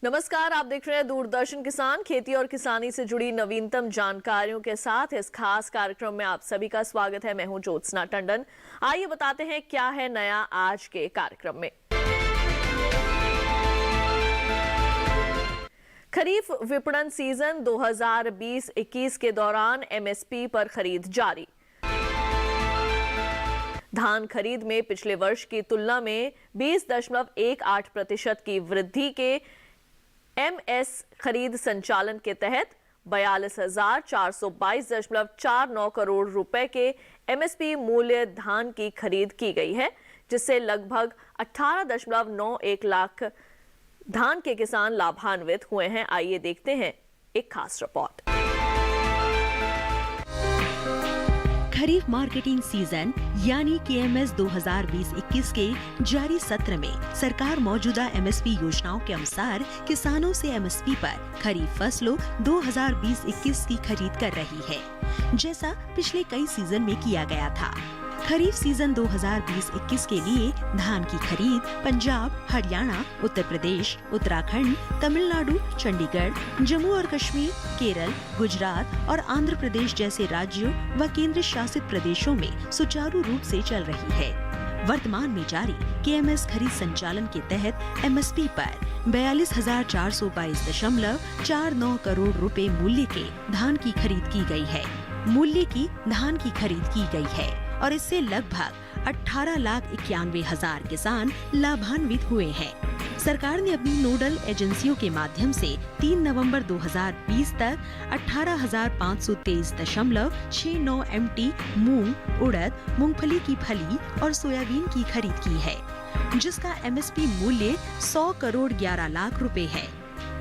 नमस्कार, आप देख रहे हैं दूरदर्शन किसान। खेती और किसानी से जुड़ी नवीनतम जानकारियों के साथ इस खास कार्यक्रम में आप सभी का स्वागत है। मैं हूं ज्योत्सना टंडन। आइए बताते हैं क्या है नया आज के कार्यक्रम में। खरीफ विपणन सीजन 2020-21 के दौरान एमएसपी पर खरीद जारी। धान खरीद में पिछले वर्ष की तुलना में 20.18% की वृद्धि के एमएस खरीद संचालन के तहत 42,422.49 करोड़ रुपए के एमएसपी मूल्य धान की खरीद की गई है, जिससे लगभग 18.91 लाख धान के किसान लाभान्वित हुए हैं। आइए देखते हैं एक खास रिपोर्ट। खरीफ मार्केटिंग सीजन यानी केएमएस 2020-21 के जारी सत्र में सरकार मौजूदा एमएसपी योजनाओं के अनुसार किसानों से एमएसपी पर खरीफ फसलों 2020-21 की खरीद कर रही है, जैसा पिछले कई सीजन में किया गया था। खरीफ सीजन 2020-21 के लिए धान की खरीद पंजाब, हरियाणा, उत्तर प्रदेश, उत्तराखंड, तमिलनाडु, चंडीगढ़, जम्मू और कश्मीर, केरल, गुजरात और आंध्र प्रदेश जैसे राज्यों व केंद्र शासित प्रदेशों में सुचारू रूप से चल रही है। वर्तमान में जारी केएमएस खरीद संचालन के तहत एमएसपी पर 42,422.49 करोड़ रुपए मूल्य के धान की खरीद की गई है। मूल्य की धान की खरीद की गई है और इससे लगभग 18,91,000 किसान लाभान्वित हुए हैं। सरकार ने अपनी नोडल एजेंसियों के माध्यम से 3 नवंबर 2020 तक 18,523.69 MT मूंग, उड़द, मूंगफली की फली और सोयाबीन की खरीद की है, जिसका एमएसपी मूल्य 100 करोड़ 11 लाख रुपए है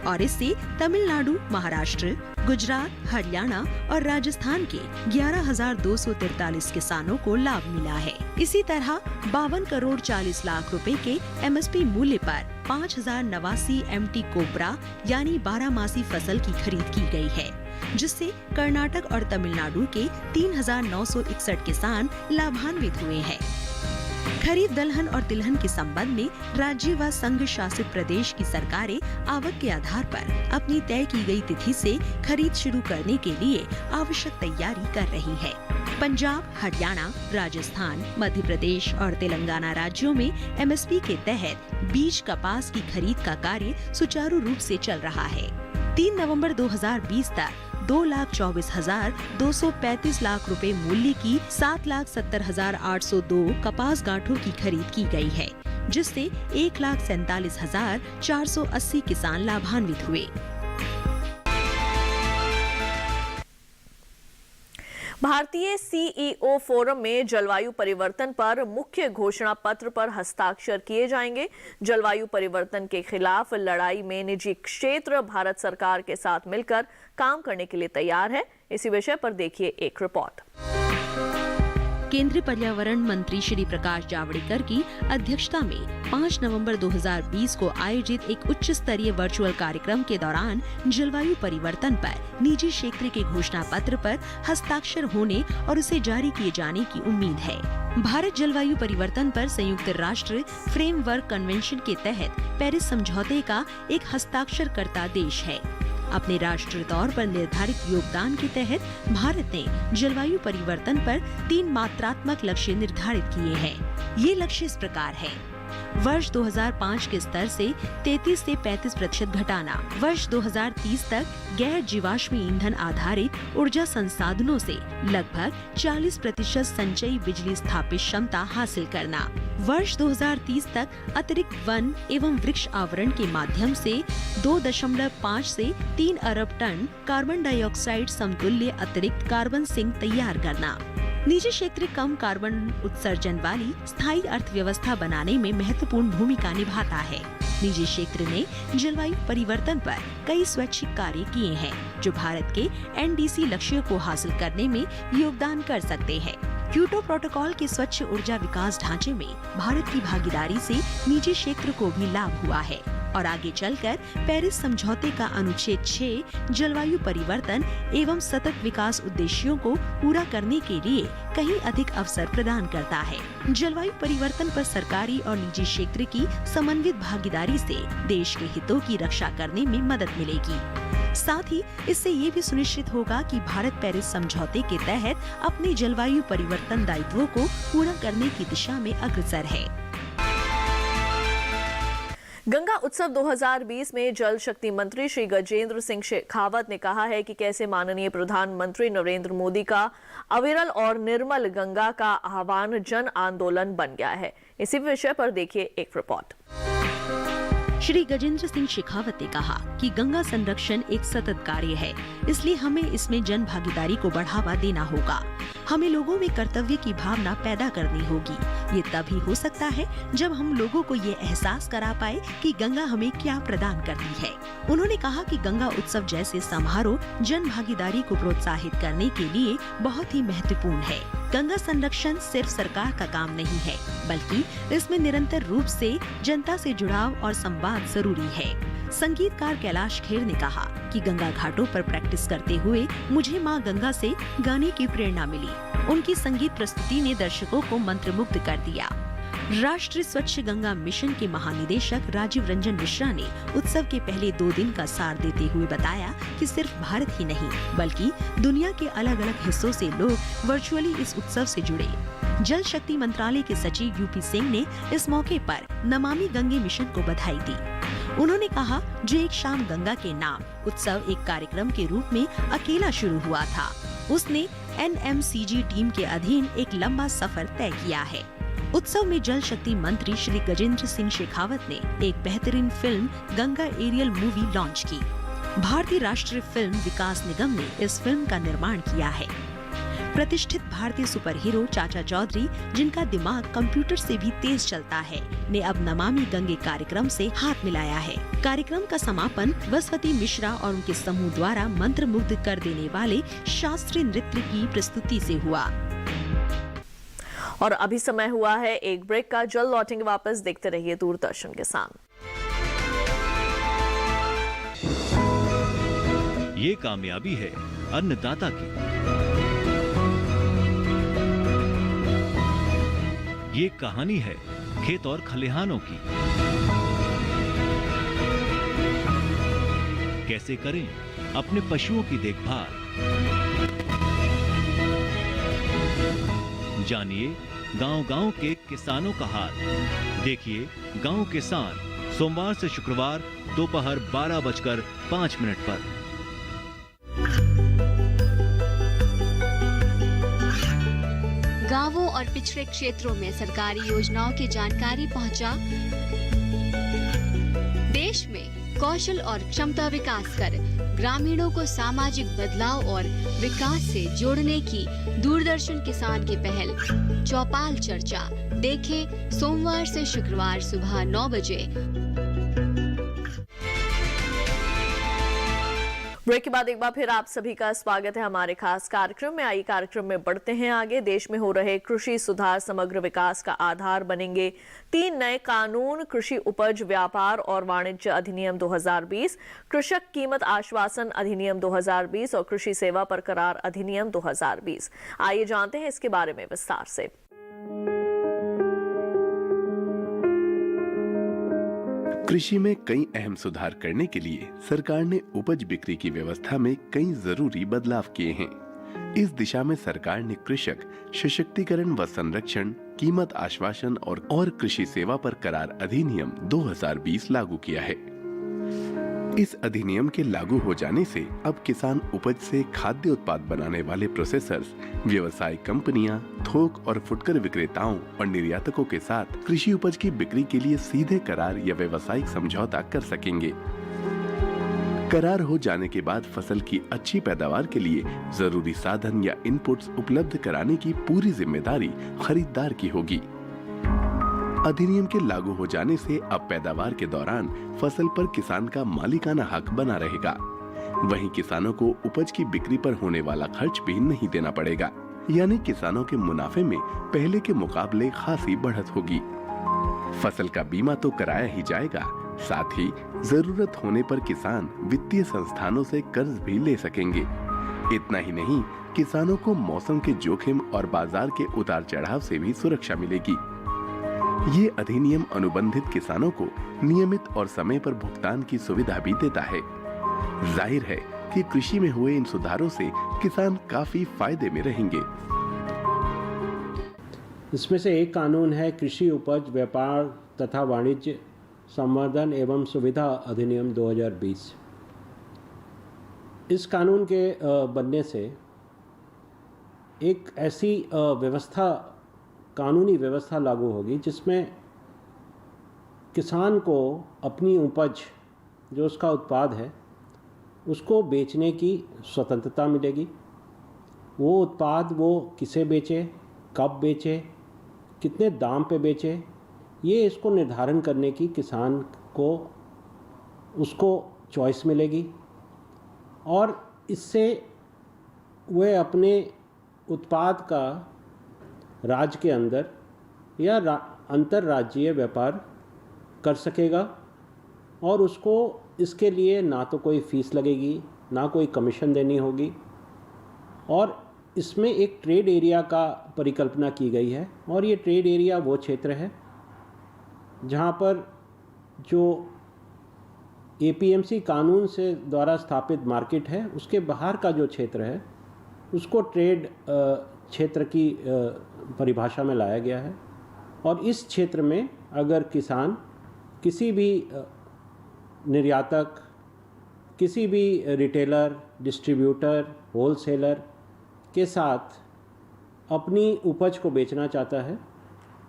और इससे तमिलनाडु, महाराष्ट्र, गुजरात, हरियाणा और राजस्थान के 11,243 किसानों को लाभ मिला है। इसी तरह 52 करोड़ 40 लाख रुपए के एमएसपी मूल्य पर 5,089 MT कोबरा यानी 12 फसल की खरीद की गई है, जिससे कर्नाटक और तमिलनाडु के 3,961 किसान लाभान्वित हुए हैं। खरीफ दलहन और तिलहन के संबंध में राज्य व संघ शासित प्रदेश की सरकारें आवक के आधार पर अपनी तय की गई तिथि से खरीद शुरू करने के लिए आवश्यक तैयारी कर रही है। पंजाब, हरियाणा, राजस्थान, मध्य प्रदेश और तेलंगाना राज्यों में एमएसपी के तहत बीज कपास की खरीद का कार्य सुचारू रूप से चल रहा है। 3 नवंबर 2020 तक 2,24,235 लाख रुपए मूल्य की 7,70,802 कपास गांठों की खरीद की गई है, जिससे 1,47,480 किसान लाभान्वित हुए। भारतीय सीईओ फोरम में जलवायु परिवर्तन पर मुख्य घोषणा पत्र पर हस्ताक्षर किए जाएंगे। जलवायु परिवर्तन के खिलाफ लड़ाई में निजी क्षेत्र भारत सरकार के साथ मिलकर काम करने के लिए तैयार है। इसी विषय पर देखिए एक रिपोर्ट। केंद्रीय पर्यावरण मंत्री श्री प्रकाश जावड़ेकर की अध्यक्षता में 5 नवंबर 2020 को आयोजित एक उच्च स्तरीय वर्चुअल कार्यक्रम के दौरान जलवायु परिवर्तन पर निजी क्षेत्र के घोषणा पत्र पर हस्ताक्षर होने और उसे जारी किए जाने की उम्मीद है। भारत जलवायु परिवर्तन पर संयुक्त राष्ट्र फ्रेमवर्क कन्वेंशन के तहत पेरिस समझौते का एक हस्ताक्षरकर्ता देश है। अपने राष्ट्रीय तौर पर निर्धारित योगदान के तहत भारत ने जलवायु परिवर्तन पर 3 मात्रात्मक लक्ष्य निर्धारित किए हैं। ये लक्ष्य इस प्रकार है: वर्ष 2005 के स्तर से 33 से 35% घटाना, वर्ष 2030 तक गैर जीवाश्मी ईंधन आधारित ऊर्जा संसाधनों से लगभग 40% संचयी बिजली स्थापित क्षमता हासिल करना, वर्ष 2030 तक अतिरिक्त वन एवं वृक्ष आवरण के माध्यम से 2.5 से 3 अरब टन कार्बन डाइऑक्साइड समतुल्य अतिरिक्त कार्बन सिंक तैयार करना। निजी क्षेत्र कम कार्बन उत्सर्जन वाली स्थायी अर्थव्यवस्था बनाने में महत्वपूर्ण भूमिका निभाता है। निजी क्षेत्र ने जलवायु परिवर्तन पर कई स्वैच्छिक कार्य किए हैं, जो भारत के एनडीसी लक्ष्यों को हासिल करने में योगदान कर सकते हैं। क्योटो प्रोटोकॉल के स्वच्छ ऊर्जा विकास ढांचे में भारत की भागीदारी से निजी क्षेत्र को भी लाभ हुआ है और आगे चलकर पेरिस समझौते का अनुच्छेद 6 जलवायु परिवर्तन एवं सतत विकास उद्देश्यों को पूरा करने के लिए कहीं अधिक अवसर प्रदान करता है। जलवायु परिवर्तन पर सरकारी और निजी क्षेत्र की समन्वित भागीदारी से देश के हितों की रक्षा करने में मदद मिलेगी। साथ ही इससे ये भी सुनिश्चित होगा कि भारत पेरिस समझौते के तहत अपने जलवायु परिवर्तन दायित्वों को पूरा करने की दिशा में अग्रसर है। गंगा उत्सव 2020 में जल शक्ति मंत्री श्री गजेंद्र सिंह शेखावत ने कहा है कि कैसे माननीय प्रधानमंत्री नरेंद्र मोदी का अविरल और निर्मल गंगा का आह्वान जन आंदोलन बन गया है। इसी विषय पर देखिए एक रिपोर्ट। श्री गजेंद्र सिंह शेखावत ने कहा कि गंगा संरक्षण एक सतत कार्य है, इसलिए हमें इसमें जन भागीदारी को बढ़ावा देना होगा। हमें लोगों में कर्तव्य की भावना पैदा करनी होगी। ये तभी हो सकता है जब हम लोगों को ये एहसास करा पाए कि गंगा हमें क्या प्रदान करती है। उन्होंने कहा कि गंगा उत्सव जैसे समारोह जन भागीदारी को प्रोत्साहित करने के लिए बहुत ही महत्वपूर्ण है। गंगा संरक्षण सिर्फ सरकार का काम नहीं है, बल्कि इसमें निरंतर रूप से जनता से जुड़ाव और संवाद जरूरी है। संगीतकार कैलाश खेर ने कहा कि गंगा घाटों पर प्रैक्टिस करते हुए मुझे मां गंगा से गाने की प्रेरणा मिली। उनकी संगीत प्रस्तुति ने दर्शकों को मंत्रमुग्ध कर दिया। राष्ट्रीय स्वच्छ गंगा मिशन के महानिदेशक राजीव रंजन मिश्रा ने उत्सव के पहले 2 दिन का सार देते हुए बताया कि सिर्फ भारत ही नहीं, बल्कि दुनिया के अलग अलग हिस्सों से लोग वर्चुअली इस उत्सव से जुड़े। जल शक्ति मंत्रालय के सचिव यूपी सिंह ने इस मौके पर नमामि गंगे मिशन को बधाई दी। उन्होंने कहा, जो एक शाम गंगा के नाम उत्सव एक कार्यक्रम के रूप में अकेला शुरू हुआ था, उसने NMCG टीम के अधीन एक लंबा सफर तय किया है। उत्सव में जल शक्ति मंत्री श्री गजेंद्र सिंह शेखावत ने एक बेहतरीन film Ganga aerial movie launch की। भारतीय राष्ट्रीय फिल्म विकास निगम ने इस फिल्म का निर्माण किया है। प्रतिष्ठित भारतीय सुपर हीरो चाचा चौधरी, जिनका दिमाग कंप्यूटर से भी तेज चलता है, ने अब नमामि गंगे कार्यक्रम से हाथ मिलाया है। कार्यक्रम का समापन वसवती मिश्रा और उनके समूह द्वारा मंत्रमुग्ध कर देने वाले शास्त्रीय नृत्य की प्रस्तुति से हुआ। और अभी समय हुआ है एक ब्रेक का। जल्द लौटेंगे वापस, देखते रहिए दूरदर्शन के साथ। ये कामयाबी है अन्नदाता की, ये कहानी है खेत और खलिहानों की। कैसे करें अपने पशुओं की देखभाल, जानिए गांव-गांव के किसानों का हाल। देखिए गांव किसान सोमवार से शुक्रवार दोपहर 12:05 पर। गांवों और पिछड़े क्षेत्रों में सरकारी योजनाओं की जानकारी पहुंचा। देश में कौशल और क्षमता विकास कर ग्रामीणों को सामाजिक बदलाव और विकास से जोड़ने की दूरदर्शन किसान की पहल चौपाल चर्चा देखें सोमवार से शुक्रवार सुबह 9 बजे। ब्रेक के बाद एक बार फिर आप सभी का स्वागत है हमारे खास कार्यक्रम में। आइए कार्यक्रम में बढ़ते हैं आगे। देश में हो रहे कृषि सुधार समग्र विकास का आधार बनेंगे 3 नए कानून: कृषि उपज व्यापार और वाणिज्य अधिनियम 2020, कृषक कीमत आश्वासन अधिनियम 2020 और कृषि सेवा पर करार अधिनियम 2020। आइए जानते हैं इसके बारे में विस्तार से। कृषि में कई अहम सुधार करने के लिए सरकार ने उपज बिक्री की व्यवस्था में कई जरूरी बदलाव किए हैं। इस दिशा में सरकार ने कृषक सशक्तिकरण व संरक्षण, कीमत आश्वासन और कृषि सेवा पर करार अधिनियम 2020 लागू किया है। इस अधिनियम के लागू हो जाने से अब किसान उपज से खाद्य उत्पाद बनाने वाले प्रोसेसर्स, व्यवसाय कंपनियां, थोक और फुटकर विक्रेताओं और निर्यातकों के साथ कृषि उपज की बिक्री के लिए सीधे करार या व्यवसायिक समझौता कर सकेंगे। करार हो जाने के बाद फसल की अच्छी पैदावार के लिए जरूरी साधन या इनपुट्स उपलब्ध कराने की पूरी जिम्मेदारी खरीदार की होगी। अधिनियम के लागू हो जाने से अब पैदावार के दौरान फसल पर किसान का मालिकाना हक बना रहेगा। वहीं किसानों को उपज की बिक्री पर होने वाला खर्च भी नहीं देना पड़ेगा, यानी किसानों के मुनाफे में पहले के मुकाबले खासी बढ़त होगी। फसल का बीमा तो कराया ही जाएगा, साथ ही जरूरत होने पर किसान वित्तीय संस्थानों से कर्ज भी ले सकेंगे। इतना ही नहीं, किसानों को मौसम के जोखिम और बाजार के उतार चढ़ाव से भी सुरक्षा मिलेगी। ये अधिनियम अनुबंधित किसानों को नियमित और समय पर भुगतान की सुविधा भी देता है। जाहिर है कि कृषि में हुए इन सुधारों से किसान काफी फायदे में रहेंगे। इसमें से एक कानून है कृषि उपज व्यापार तथा वाणिज्य संवर्धन एवं सुविधा अधिनियम 2020। इस कानून के बनने से एक ऐसी कानूनी व्यवस्था लागू होगी जिसमें किसान को अपनी उपज, जो उसका उत्पाद है, उसको बेचने की स्वतंत्रता मिलेगी। वो उत्पाद वो किसे बेचे, कब बेचे, कितने दाम पे बेचे, ये इसको निर्धारण करने की किसान को उसको चॉइस मिलेगी और इससे वह अपने उत्पाद का राज्य के अंदर या अंतर्राज्यीय व्यापार कर सकेगा और उसको इसके लिए ना तो कोई फीस लगेगी, ना कोई कमीशन देनी होगी। और इसमें एक ट्रेड एरिया का परिकल्पना की गई है और ये ट्रेड एरिया वो क्षेत्र है जहाँ पर जो APMC कानून से द्वारा स्थापित मार्केट है, उसके बाहर का जो क्षेत्र है उसको ट्रेड क्षेत्र की परिभाषा में लाया गया है। और इस क्षेत्र में अगर किसान किसी भी निर्यातक, किसी भी रिटेलर, डिस्ट्रीब्यूटर, होलसेलर के साथ अपनी उपज को बेचना चाहता है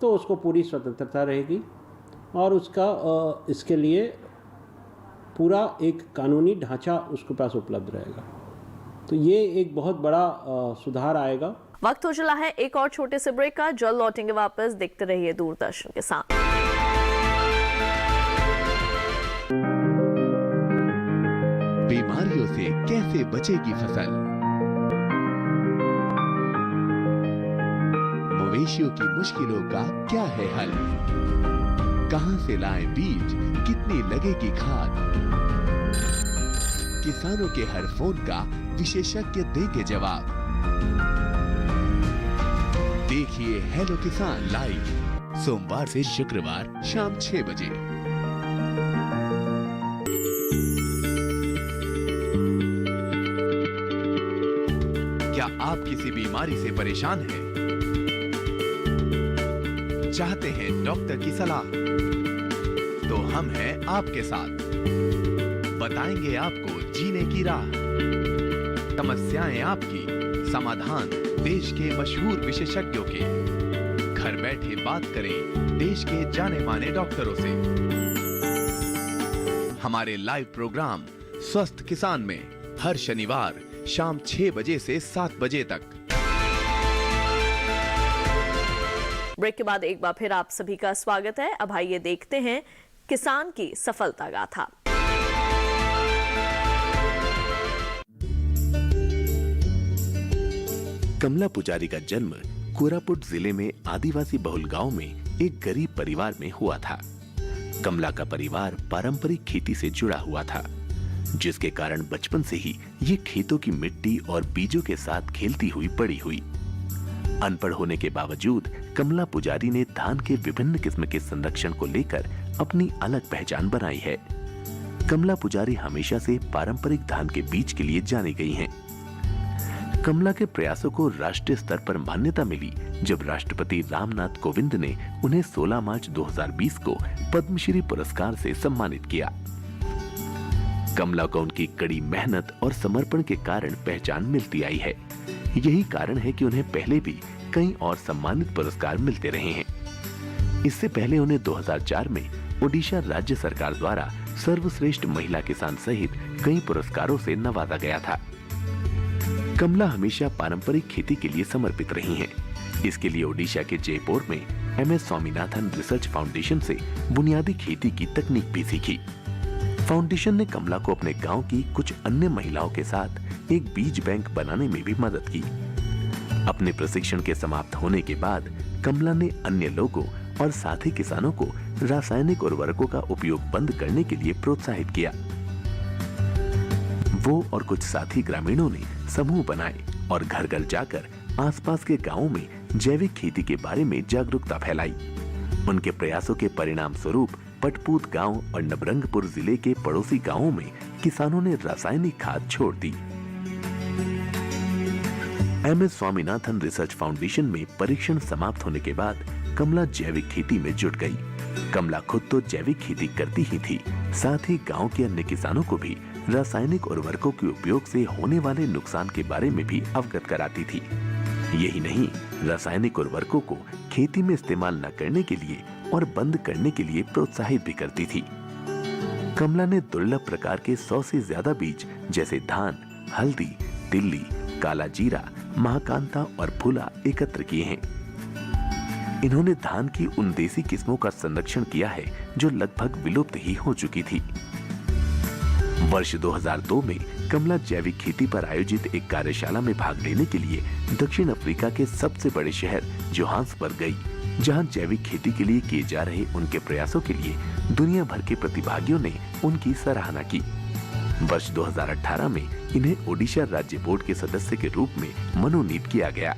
तो उसको पूरी स्वतंत्रता रहेगी और उसका इसके लिए पूरा एक कानूनी ढांचा उसके पास उपलब्ध रहेगा। तो ये एक बहुत बड़ा सुधार आएगा। वक्त हो चला है एक और छोटे से ब्रेक का। जल्द लौटेंगे वापस। देखते रहिए दूरदर्शन के साथ। बीमारियों से कैसे बचेगी फसल? मवेशियों की मुश्किलों का क्या है हल? कहां से लाएं बीज, कितनी लगेगी खाद? किसानों के हर फोन का विशेषज्ञ देंगे जवाब। देखिए हेलो किसान लाइव सोमवार से शुक्रवार शाम 6 बजे। क्या आप किसी बीमारी से परेशान हैं? चाहते हैं डॉक्टर की सलाह? तो हम हैं आपके साथ। बताएंगे आपको जीने की राह। समस्याएं आपकी, समाधान देश के मशहूर विशेषज्ञों के। घर बैठे बात करें देश के जाने माने डॉक्टरों से। हमारे लाइव प्रोग्राम स्वस्थ किसान में हर शनिवार शाम 6 बजे से 7 बजे तक। ब्रेक के बाद एक बार फिर आप सभी का स्वागत है। अब आइए देखते हैं किसान की सफलता गाथा। कमला पुजारी का जन्म कोरापुट जिले में आदिवासी बहुल गांव में एक गरीब परिवार में हुआ था। कमला का परिवार पारंपरिक खेती से जुड़ा हुआ था, जिसके कारण बचपन से ही ये खेतों की मिट्टी और बीजों के साथ खेलती हुई बड़ी हुई। अनपढ़ होने के बावजूद कमला पुजारी ने धान के विभिन्न किस्म के संरक्षण को लेकर अपनी अलग पहचान बनाई है। कमला पुजारी हमेशा से पारंपरिक धान के बीज के लिए जानी गई हैं। कमला के प्रयासों को राष्ट्रीय स्तर पर मान्यता मिली जब राष्ट्रपति रामनाथ कोविंद ने उन्हें 16 मार्च 2020 को पद्मश्री पुरस्कार से सम्मानित किया। कमला को उनकी कड़ी मेहनत और समर्पण के कारण पहचान मिलती आई है। यही कारण है कि उन्हें पहले भी कई और सम्मानित पुरस्कार मिलते रहे हैं। इससे पहले उन्हें 2004 में ओडिशा राज्य सरकार द्वारा सर्वश्रेष्ठ महिला किसान सहित कई पुरस्कारों से नवाजा गया था। कमला हमेशा पारंपरिक खेती के लिए समर्पित रही हैं। इसके लिए ओडिशा के जयपुर में MS स्वामीनाथन रिसर्च फाउंडेशन से बुनियादी खेती की तकनीक भी सीखी। फाउंडेशन ने कमला को अपने गांव की कुछ अन्य महिलाओं के साथ एक बीज बैंक बनाने में भी मदद की। अपने प्रशिक्षण के समाप्त होने के बाद कमला ने अन्य लोगों और साथ ही किसानों को रासायनिक उर्वरकों का उपयोग बंद करने के लिए प्रोत्साहित किया। वो और कुछ साथी ग्रामीणों ने समूह बनाए और घर घर जाकर आसपास के गांवों में जैविक खेती के बारे में जागरूकता फैलाई। उनके प्रयासों के परिणाम स्वरूप पटपूत गांव और नवरंगपुर जिले के पड़ोसी गांवों में किसानों ने रासायनिक खाद छोड़ दी। MS स्वामीनाथन रिसर्च फाउंडेशन में परीक्षण समाप्त होने के बाद कमला जैविक खेती में जुट गई। कमला खुद तो जैविक खेती करती ही थी, साथ ही गांव के अन्य किसानों को भी रासायनिक उर्वरकों के उपयोग से होने वाले नुकसान के बारे में भी अवगत कराती थी। यही नहीं, रासायनिक उर्वरकों को खेती में इस्तेमाल न करने के लिए और बंद करने के लिए प्रोत्साहित भी करती थी। कमला ने दुर्लभ प्रकार के 100 से ज्यादा बीज जैसे धान, हल्दी, तिल्ली, काला जीरा, महाकांता और फूला एकत्र किए हैं। इन्होंने धान की उन देसी किस्मों का संरक्षण किया है जो लगभग विलुप्त ही हो चुकी थी। वर्ष 2002 में कमला जैविक खेती पर आयोजित एक कार्यशाला में भाग लेने के लिए दक्षिण अफ्रीका के सबसे बड़े शहर जोहान्सबर्ग गई, जहां जैविक खेती के लिए किए जा रहे उनके प्रयासों के लिए दुनिया भर के प्रतिभागियों ने उनकी सराहना की। वर्ष 2018 में इन्हें ओडिशा राज्य बोर्ड के सदस्य के रूप में मनोनीत किया गया।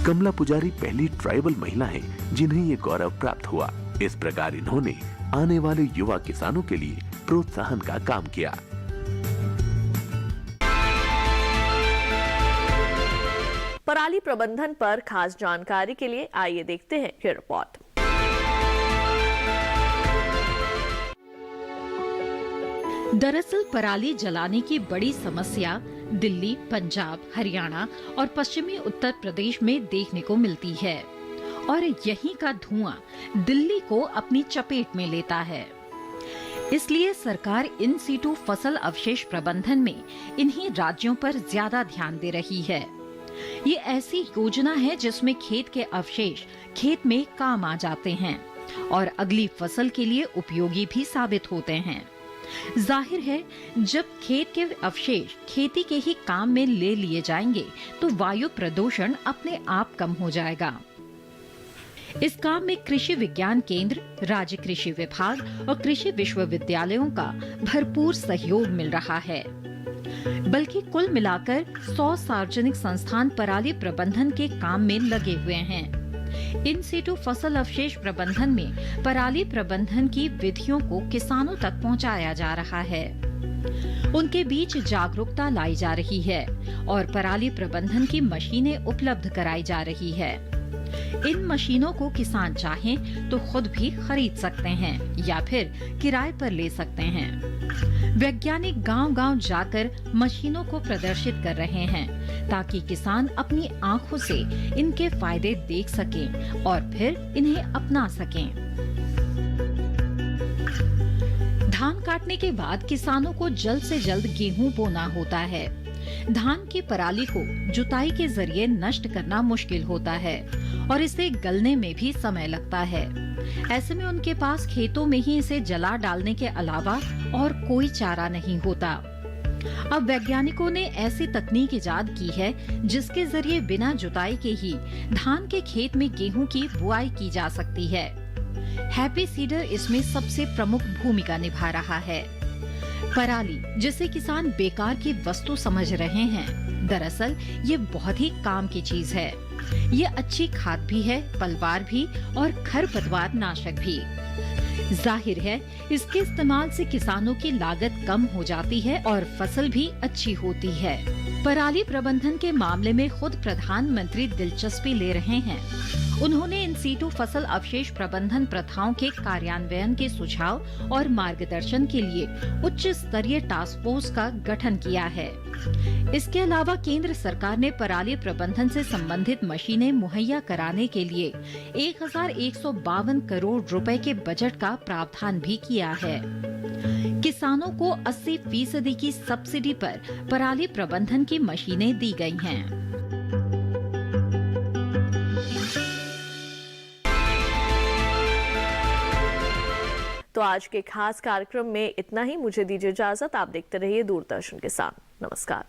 कमला पुजारी पहली ट्राइबल महिला हैं जिन्हें ये गौरव प्राप्त हुआ। इस प्रकार इन्होंने आने वाले युवा किसानों के लिए प्रोत्साहन का काम किया। पराली प्रबंधन पर खास जानकारी के लिए आइए देखते हैं ये रिपोर्ट। दरअसल पराली जलाने की बड़ी समस्या दिल्ली, पंजाब, हरियाणा और पश्चिमी उत्तर प्रदेश में देखने को मिलती है और यहीं का धुआं दिल्ली को अपनी चपेट में लेता है। इसलिए सरकार इन सीटू फसल अवशेष प्रबंधन में इन्हीं राज्यों पर ज्यादा ध्यान दे रही है। ये ऐसी योजना है जिसमें खेत के अवशेष खेत में काम आ जाते हैं और अगली फसल के लिए उपयोगी भी साबित होते हैं। जाहिर है, जब खेत के अवशेष खेती के ही काम में ले लिए जाएंगे तो वायु प्रदूषण अपने आप कम हो जाएगा। इस काम में कृषि विज्ञान केंद्र, राज्य कृषि विभाग और कृषि विश्वविद्यालयों का भरपूर सहयोग मिल रहा है। बल्कि कुल मिलाकर 100 सार्वजनिक संस्थान पराली प्रबंधन के काम में लगे हुए हैं। इन सीटू फसल अवशेष प्रबंधन में पराली प्रबंधन की विधियों को किसानों तक पहुंचाया जा रहा है। उनके बीच जागरूकता लाई जा रही है और पराली प्रबंधन की मशीनें उपलब्ध कराई जा रही है। इन मशीनों को किसान चाहें तो खुद भी खरीद सकते हैं या फिर किराए पर ले सकते हैं। वैज्ञानिक गांव-गांव जाकर मशीनों को प्रदर्शित कर रहे हैं ताकि किसान अपनी आंखों से इनके फायदे देख सकें और फिर इन्हें अपना सकें। धान काटने के बाद किसानों को जल्द से जल्द गेहूं बोना होता है। धान की पराली को जुताई के जरिए नष्ट करना मुश्किल होता है और इसे गलने में भी समय लगता है। ऐसे में उनके पास खेतों में ही इसे जला डालने के अलावा और कोई चारा नहीं होता। अब वैज्ञानिकों ने ऐसी तकनीक इजाद की है जिसके जरिए बिना जुताई के ही धान के खेत में गेहूं की बुआई की जा सकती है। हैप्पी सीडर इसमें सबसे प्रमुख भूमिका निभा रहा है। पराली, जिसे किसान बेकार की वस्तु समझ रहे हैं, दरअसल ये बहुत ही काम की चीज है। ये अच्छी खाद भी है, पलवार भी और खरपतवार नाशक भी। जाहिर है, इसके इस्तेमाल से किसानों की लागत कम हो जाती है और फसल भी अच्छी होती है। पराली प्रबंधन के मामले में खुद प्रधानमंत्री दिलचस्पी ले रहे हैं। उन्होंने इन सीटू फसल अवशेष प्रबंधन प्रथाओं के कार्यान्वयन के सुझाव और मार्गदर्शन के लिए उच्च स्तरीय टास्क फोर्स का गठन किया है। इसके अलावा केंद्र सरकार ने पराली प्रबंधन से संबंधित मशीनें मुहैया कराने के लिए 1152 करोड़ रुपए के बजट का प्रावधान भी किया है। किसानों को 80% की सब्सिडी पर पराली प्रबंधन की मशीनें दी गई हैं। तो आज के खास कार्यक्रम में इतना ही। मुझे दीजिए इजाजत। आप देखते रहिए दूरदर्शन किसान। नमस्कार।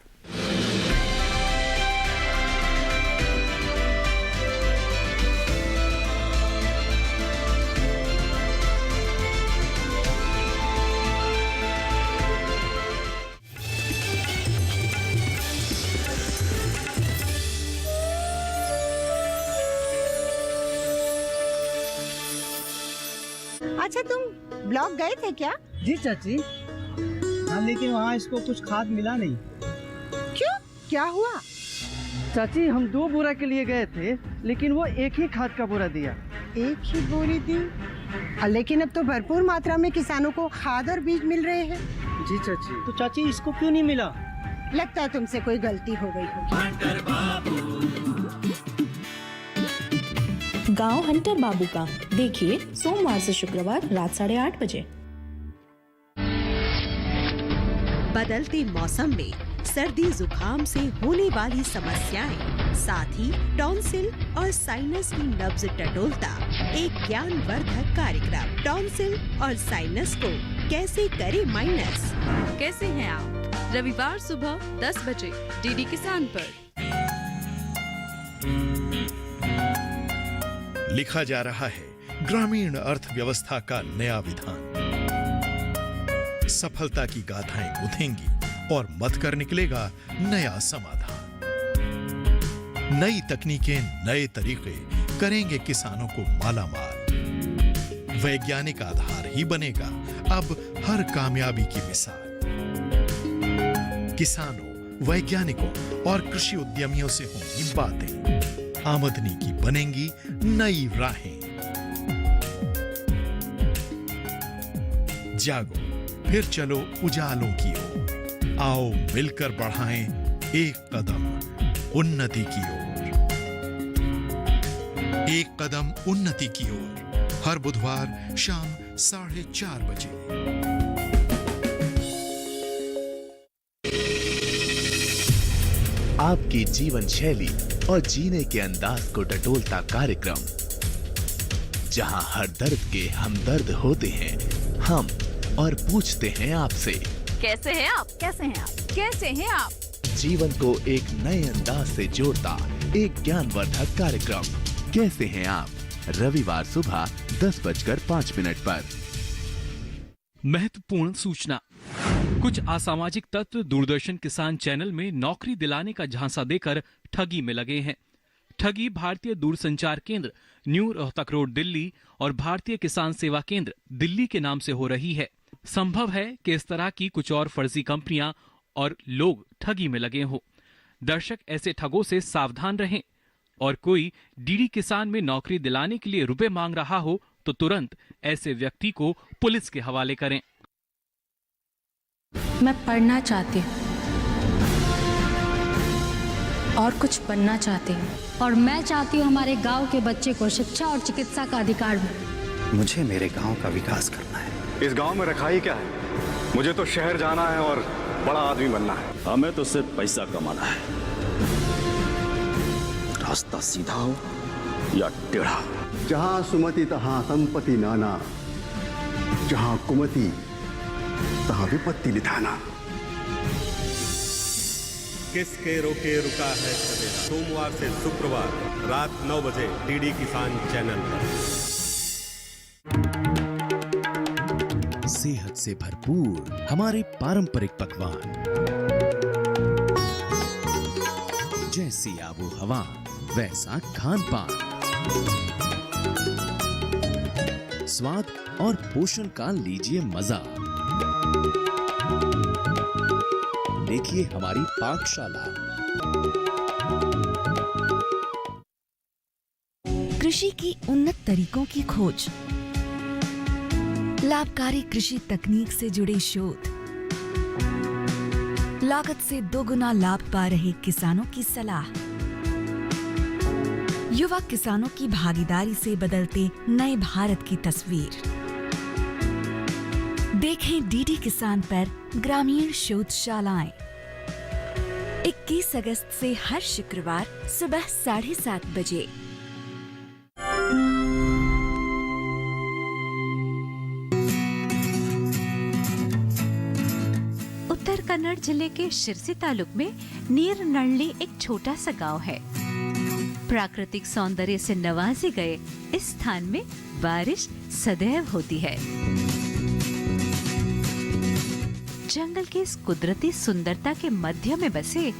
अच्छा तुम ब्लॉक गए थे क्या? जी चाची। हाँ, लेकिन वहाँ इसको कुछ खाद मिला नहीं। क्यों, क्या हुआ? चाची हम 2 बोरा के लिए गए थे, लेकिन वो एक ही खाद का बोरा दिया। एक ही बोरी दी? लेकिन अब तो भरपूर मात्रा में किसानों को खाद और बीज मिल रहे हैं। जी चाची। तो चाची इसको क्यों नहीं मिला? लगता है तुमसे कोई गलती हो गई होगी। गांव हंटर बाबू का देखिए सोमवार से शुक्रवार रात 8:30 बजे। बदलते मौसम में सर्दी जुकाम से होने वाली समस्याएं, साथ ही टॉन्सिल और साइनस की नब्ज टटोलता एक ज्ञानवर्धक कार्यक्रम। टॉन्सिल और साइनस को कैसे करे माइनस। कैसे हैं आप? रविवार सुबह 10 बजे डीडी किसान पर। लिखा जा रहा है ग्रामीण अर्थव्यवस्था का नया विधान। सफलता की गाथाएं गुथेंगी और मत कर निकलेगा नया समाधान। नई तकनीकें, नए तरीके करेंगे किसानों को मालामाल। वैज्ञानिक आधार ही बनेगा अब हर कामयाबी की मिसाल। किसानों, वैज्ञानिकों और कृषि उद्यमियों से होंगी बातें। आमदनी की बनेंगी नई राहें। जागो, फिर चलो उजालों की ओर। आओ मिलकर बढ़ाएं एक कदम उन्नति की ओर। एक कदम उन्नति की ओर, हर बुधवार शाम 4:30 बजे। आपकी जीवन शैली और जीने के अंदाज को टटोलता कार्यक्रम, जहां हर दर्द के हमदर्द होते हैं हम और पूछते हैं आपसे, कैसे हैं आप? कैसे हैं आप? कैसे हैं आप? जीवन को एक नए अंदाज से जोड़ता एक ज्ञानवर्धक कार्यक्रम, कैसे हैं आप? रविवार सुबह 10:05 पर। महत्वपूर्ण सूचना। कुछ असामाजिक तत्व दूरदर्शन किसान चैनल में नौकरी दिलाने का झांसा देकर ठगी में लगे हैं। ठगी भारतीय दूरसंचार केंद्र न्यू रोहतक रोड दिल्ली और भारतीय किसान सेवा केंद्र दिल्ली के नाम से हो रही है। संभव है कि इस तरह की कुछ और फर्जी कंपनियां और लोग ठगी में लगे हों। दर्शक ऐसे ठगों से सावधान रहें और कोई डीडी किसान में नौकरी दिलाने के लिए रुपए मांग रहा हो तो तुरंत ऐसे व्यक्ति को पुलिस के हवाले करें। मैं पढ़ना चाहती हूँ और कुछ बनना चाहती हूँ, और मैं चाहती हूँ हमारे गांव के बच्चे को शिक्षा और चिकित्सा का अधिकार मिले। मुझे मेरे गांव का विकास करना है। इस गांव में रखाई क्या है? मुझे तो शहर जाना है और बड़ा आदमी बनना है। हमें तो सिर्फ पैसा कमाना है। रास्ता सीधा हो या टेढ़ा। जहाँ सुमति तहाँ संपत्ति नाना, जहाँ कुमति तहाँ विपत्ति निधाना। किसके रोके रुका है सवेरा, सोमवार से शुक्रवार रात 9 बजे डीडी किसान चैनल पर। सेहत से भरपूर हमारे पारंपरिक पकवान, जैसी आबो हवा वैसा खान पान, स्वाद और पोषण का लीजिए मजा। देखिए हमारी पाकशाला। कृषि की उन्नत तरीकों की खोज, लाभकारी कृषि तकनीक से जुड़े शोध, लागत से 2 गुना लाभ पा रहे किसानों की सलाह, युवा किसानों की भागीदारी से बदलते नए भारत की तस्वीर। देखें डीडी किसान पर ग्रामीण शोधशालाएं। 21 अगस्त से हर शुक्रवार सुबह 7:30 बजे। उत्तर कन्नड़ जिले के शिरसी तालुक में नीरनल्ली एक छोटा सा गांव है। प्राकृतिक सौंदर्य से नवाजे गए इस स्थान में बारिश सदैव होती है। जंगल की इस कुदरती सुंदरता के मध्य में बसे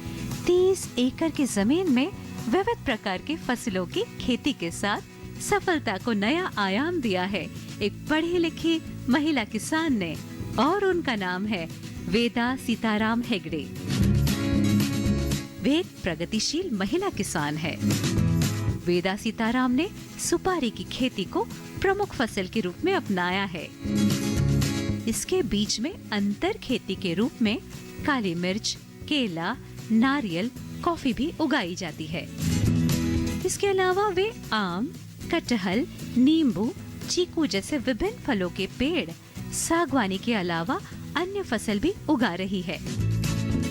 30 एकड़ की जमीन में विविध प्रकार की फसलों की खेती के साथ सफलता को नया आयाम दिया है एक पढ़ी लिखी महिला किसान ने, और उनका नाम है वेदा सीताराम हेगड़े। वे एक प्रगतिशील महिला किसान है। वेदा सीताराम ने सुपारी की खेती को प्रमुख फसल के रूप में अपनाया है। इसके बीच में अंतर खेती के रूप में काली मिर्च, केला, नारियल, कॉफी भी उगाई जाती है। इसके अलावा वे आम, कटहल, नींबू, चीकू जैसे विभिन्न फलों के पेड़, सागवानी के अलावा अन्य फसल भी उगा रही है।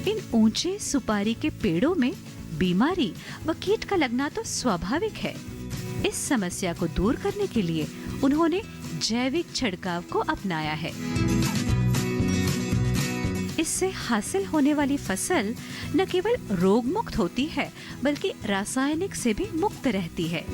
इन ऊंचे सुपारी के पेड़ों में बीमारी व कीट का लगना तो स्वाभाविक है। इस समस्या को दूर करने के लिए उन्होंने जैविक छिड़काव को अपनाया है। इससे हासिल होने वाली फसल न केवल रोग मुक्त होती है बल्कि रासायनिक से भी मुक्त रहती है।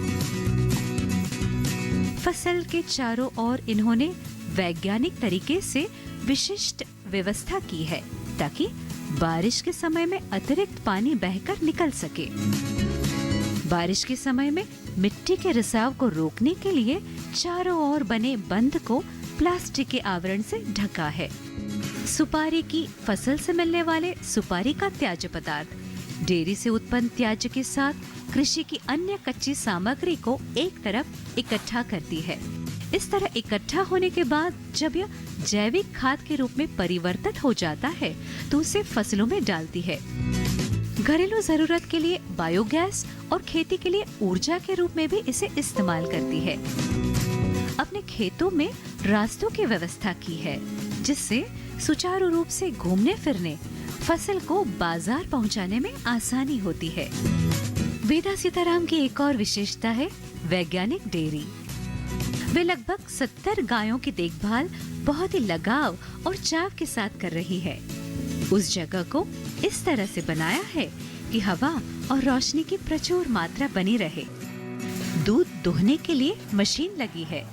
फसल के चारों ओर इन्होंने वैज्ञानिक तरीके से विशिष्ट व्यवस्था की है ताकि बारिश के समय में अतिरिक्त पानी बहकर निकल सके। बारिश के समय में मिट्टी के रिसाव को रोकने के लिए चारों ओर बने बंध को प्लास्टिक के आवरण से ढका है। सुपारी की फसल से मिलने वाले सुपारी का त्याज्य पदार्थ डेयरी से उत्पन्न त्याज्य के साथ कृषि की अन्य कच्ची सामग्री को एक तरफ इकट्ठा करती है। इस तरह इकट्ठा होने के बाद जब यह जैविक खाद के रूप में परिवर्तित हो जाता है तो उसे फसलों में डालती है। घरेलू जरूरत के लिए बायोगैस और खेती के लिए ऊर्जा के रूप में भी इसे इस्तेमाल करती है। अपने खेतों में रास्तों की व्यवस्था की है जिससे सुचारू रूप से घूमने फिरने, फसल को बाजार पहुंचाने में आसानी होती है। वेदा सीताराम की एक और विशेषता है वैज्ञानिक डेयरी। वे लगभग 70 गायों की देखभाल बहुत ही लगाव और चाव के साथ कर रही है। उस जगह को इस तरह से बनाया है कि हवा और रोशनी की प्रचुर मात्रा बनी रहे। दूध दुहने के लिए मशीन लगी है।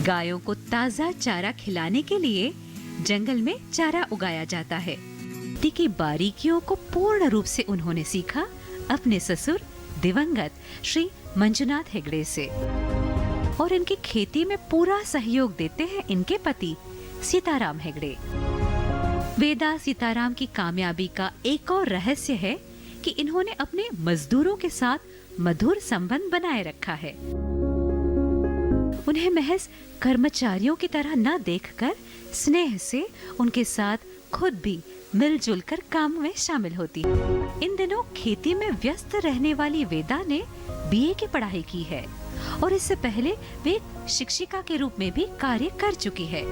गायों को ताजा चारा खिलाने के लिए जंगल में चारा उगाया जाता है। खेती की बारीकियों को पूर्ण रूप से उन्होंने सीखा अपने ससुर दिवंगत श्री मंजुनाथ हेगड़े से, और इनकी खेती में पूरा सहयोग देते हैं इनके पति सीताराम हेगड़े। वेदा सीताराम की कामयाबी का एक और रहस्य है कि इन्होंने अपने मजदूरों के साथ मधुर संबंध बनाए रखा है। उन्हें महज कर्मचारियों की तरह न देखकर स्नेह से उनके साथ खुद भी मिलजुल कर काम में शामिल होती है। इन दिनों खेती में व्यस्त रहने वाली वेदा ने बीए की पढ़ाई की है और इससे पहले वे एक शिक्षिका के रूप में भी कार्य कर चुकी है।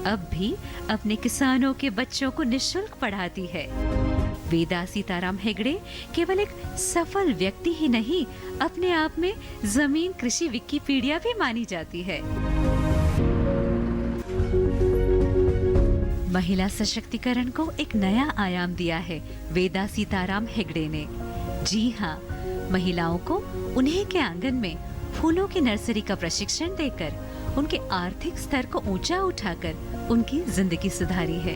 अब भी अपने किसानों के बच्चों को निःशुल्क पढ़ाती है। वेदा सीताराम हेगड़े केवल एक सफल व्यक्ति ही नहीं, अपने आप में जमीन कृषि विकिपीडिया भी मानी जाती है। महिला सशक्तिकरण को एक नया आयाम दिया है वेदा सीताराम हेगड़े ने। जी हाँ, महिलाओं को उन्हीं के आंगन में फूलों की नर्सरी का प्रशिक्षण देकर उनके आर्थिक स्तर को ऊंचा उठाकर उनकी जिंदगी सुधारी है।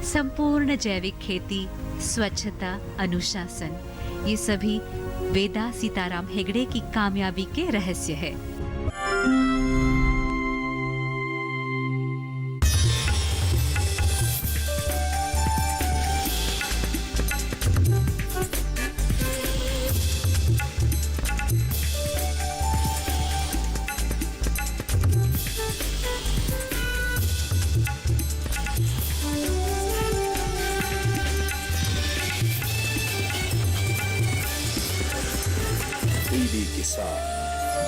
संपूर्ण जैविक खेती, स्वच्छता, अनुशासन, ये सभी वेदा सीताराम हेगड़े की कामयाबी के रहस्य है। डीडी किसान,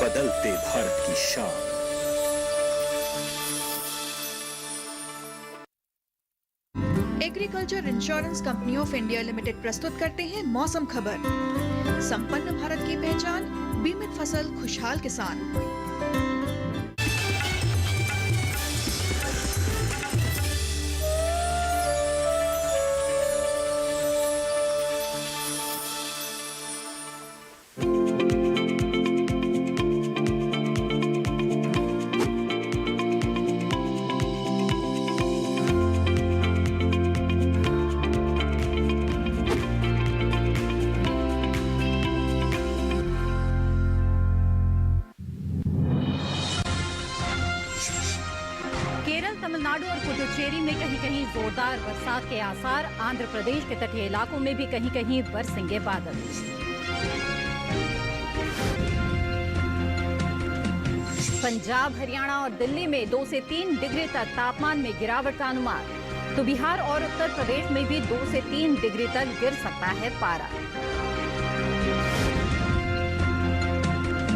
बदलते भारत की शान। Agriculture insurance company of India limited प्रस्तुत करते हैं मौसम खबर। संपन्न भारत की पहचान, बीमित फसल, खुशहाल किसान। तमिलनाडु और पुडुचेरी में कहीं कहीं जोरदार बरसात के आसार। आंध्र प्रदेश के तटीय इलाकों में भी कहीं कहीं बरसेंगे बादल। पंजाब, हरियाणा और दिल्ली में 2 से 3 डिग्री तक तापमान में गिरावट का अनुमान। तो बिहार और उत्तर प्रदेश में भी 2 से 3 डिग्री तक गिर सकता है पारा।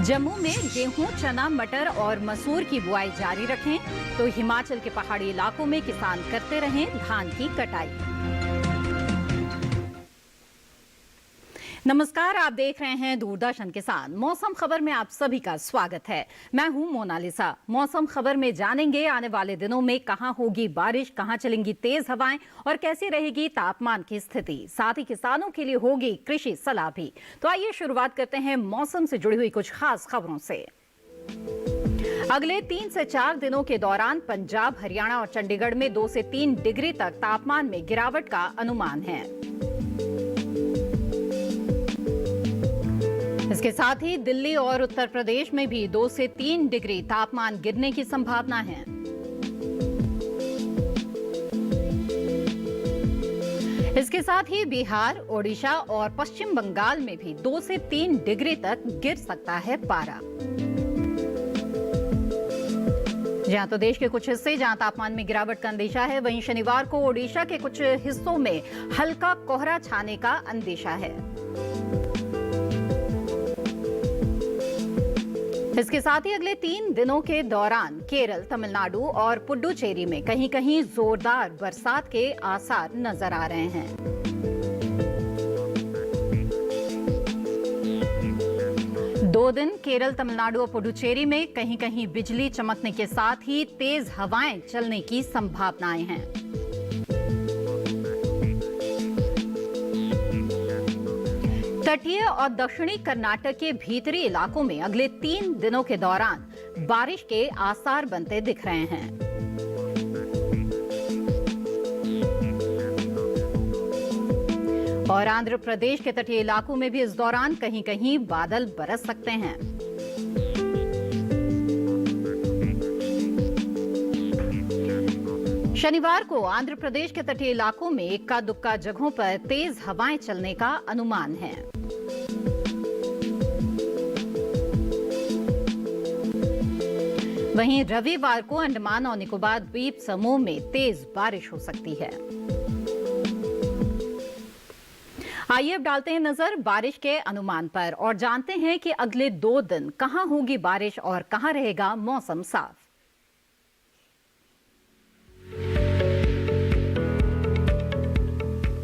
जम्मू में गेहूं, चना, मटर और मसूर की बुआई जारी रखें। तो हिमाचल के पहाड़ी इलाकों में किसान करते रहें धान की कटाई। नमस्कार, आप देख रहे हैं दूरदर्शन किसान। मौसम खबर में आप सभी का स्वागत है। मैं हूं मोनालिसा। मौसम खबर में जानेंगे आने वाले दिनों में कहां होगी बारिश, कहां चलेंगी तेज हवाएं और कैसी रहेगी तापमान की स्थिति। साथ ही किसानों के लिए होगी कृषि सलाह भी। तो आइए शुरुआत करते हैं मौसम से जुड़ी हुई कुछ खास खबरों से। अगले 3 से 4 दिनों के दौरान पंजाब, हरियाणा और चंडीगढ़ में 2 से 3 डिग्री तक तापमान में गिरावट का अनुमान है। इसके साथ ही दिल्ली और उत्तर प्रदेश में भी 2 से 3 डिग्री तापमान गिरने की संभावना है। इसके साथ ही बिहार, ओडिशा और पश्चिम बंगाल में भी 2 से 3 डिग्री तक गिर सकता है पारा। जहां तो देश के कुछ हिस्से जहां तापमान में गिरावट का अंदेशा है, वहीं शनिवार को ओडिशा के कुछ हिस्सों में हल्का कोहरा छाने का अंदेशा है। इसके साथ ही अगले 3 दिनों के दौरान केरल, तमिलनाडु और पुडुचेरी में कहीं कहीं जोरदार बरसात के आसार नजर आ रहे हैं। दो दिन केरल, तमिलनाडु और पुडुचेरी में कहीं कहीं बिजली चमकने के साथ ही तेज हवाएं चलने की संभावनाएं हैं। तटीय और दक्षिणी कर्नाटक के भीतरी इलाकों में अगले 3 दिनों के दौरान बारिश के आसार बनते दिख रहे हैं। और आंध्र प्रदेश के तटीय इलाकों में भी इस दौरान कहीं कहीं बादल बरस सकते हैं। शनिवार को आंध्र प्रदेश के तटीय इलाकों में इक्का दुक्का जगहों पर तेज हवाएं चलने का अनुमान है। वहीं रविवार को अंडमान और निकोबार द्वीप समूह में तेज बारिश हो सकती है। आइए अब डालते हैं नजर बारिश के अनुमान पर और जानते हैं कि अगले 2 दिन कहां होगी बारिश और कहां रहेगा मौसम साफ।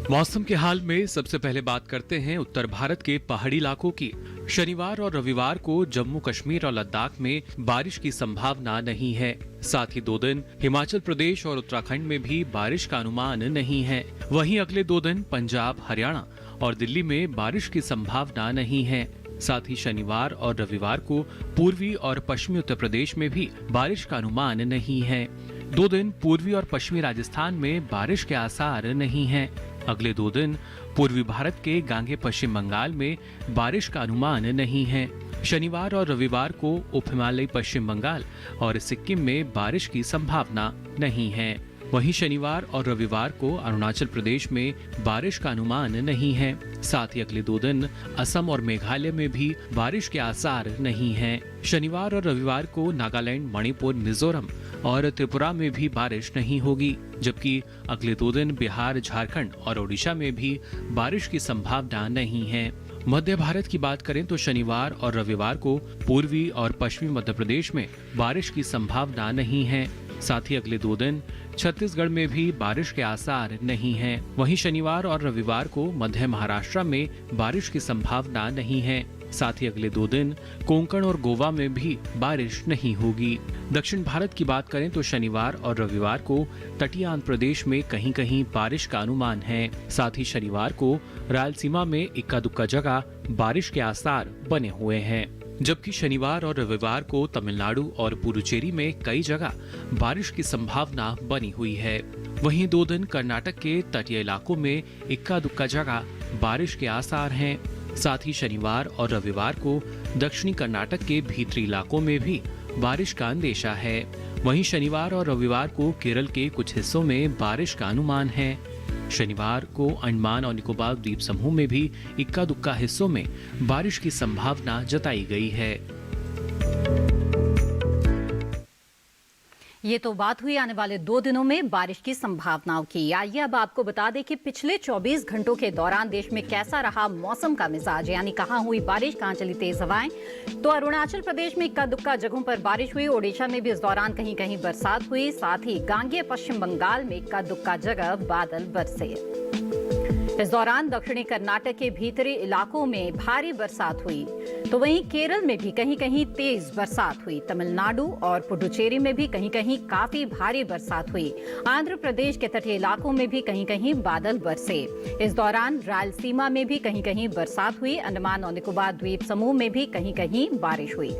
मौसम के हाल में सबसे पहले बात करते हैं उत्तर भारत के पहाड़ी इलाकों की। शनिवार और रविवार को जम्मू कश्मीर और लद्दाख में बारिश की संभावना नहीं है। साथ ही 2 दिन हिमाचल प्रदेश और उत्तराखंड में भी बारिश का अनुमान नहीं है। वहीं अगले 2 दिन पंजाब, हरियाणा और दिल्ली में बारिश की संभावना नहीं है। साथ ही शनिवार और रविवार को पूर्वी और पश्चिमी उत्तर प्रदेश में भी बारिश का अनुमान नहीं है। 2 दिन पूर्वी और पश्चिमी राजस्थान में बारिश के आसार नहीं हैं। अगले 2 दिन पूर्वी भारत के गांगे पश्चिम बंगाल में बारिश का अनुमान नहीं है। शनिवार और रविवार को उप हिमालयी पश्चिम बंगाल और सिक्किम में बारिश की संभावना नहीं है। वहीं शनिवार और रविवार को अरुणाचल प्रदेश में बारिश का अनुमान नहीं है। साथ ही अगले 2 दिन असम और मेघालय में भी बारिश के आसार नहीं हैं। शनिवार और रविवार को नागालैंड, मणिपुर, मिजोरम और त्रिपुरा में भी बारिश नहीं होगी, जबकि अगले 2 दिन बिहार, झारखंड और ओडिशा में भी बारिश की संभावना नहीं है। मध्य भारत की बात करें तो शनिवार और रविवार को पूर्वी और पश्चिमी मध्य प्रदेश में बारिश की संभावना नहीं है। साथ ही अगले 2 दिन छत्तीसगढ़ में भी बारिश के आसार नहीं हैं। वहीं शनिवार और रविवार को मध्य महाराष्ट्र में बारिश की संभावना नहीं है। साथ ही अगले 2 दिन कोंकण और गोवा में भी बारिश नहीं होगी। दक्षिण भारत की बात करें तो शनिवार और रविवार को तटीय आंध्र प्रदेश में कहीं कहीं बारिश का अनुमान है। साथ ही शनिवार को रायलसीमा में इक्का दुक्का जगह बारिश के आसार बने हुए हैं, जबकि शनिवार और रविवार को तमिलनाडु और पुडुचेरी में कई जगह बारिश की संभावना बनी हुई है। वहीं 2 दिन कर्नाटक के तटीय इलाकों में इक्का दुक्का जगह बारिश के आसार हैं। साथ ही शनिवार और रविवार को दक्षिणी कर्नाटक के भीतरी इलाकों में भी बारिश का अंदेशा है। वहीं शनिवार और रविवार को केरल के कुछ हिस्सों में बारिश का अनुमान है। शनिवार को अंडमान और निकोबार द्वीप समूह में भी इक्का दुक्का हिस्सों में बारिश की संभावना जताई गई है। ये तो बात हुई आने वाले 2 दिनों में बारिश की संभावनाओं की। आइए अब आपको बता दें कि पिछले 24 घंटों के दौरान देश में कैसा रहा मौसम का मिजाज, यानी कहां हुई बारिश, कहां चली तेज हवाएं। तो अरुणाचल प्रदेश में इक्का दुक्का जगहों पर बारिश हुई। ओडिशा में भी इस दौरान कहीं कहीं बरसात हुई। साथ ही गांगेय पश्चिम बंगाल में इक्का दुक्का जगह बादल बरसे। इस दौरान दक्षिणी कर्नाटक के भीतरी इलाकों में भारी बरसात हुई। तो वहीं केरल में भी कहीं कहीं तेज बरसात हुई। तमिलनाडु और पुडुचेरी में भी कहीं कहीं काफी भारी बरसात हुई। आंध्र प्रदेश के तटीय इलाकों में भी कहीं कहीं बादल बरसे। इस दौरान रायलसीमा में भी कहीं कहीं बरसात हुई। अंडमान और निकोबार द्वीप समूह में भी कहीं कहीं बारिश हुई।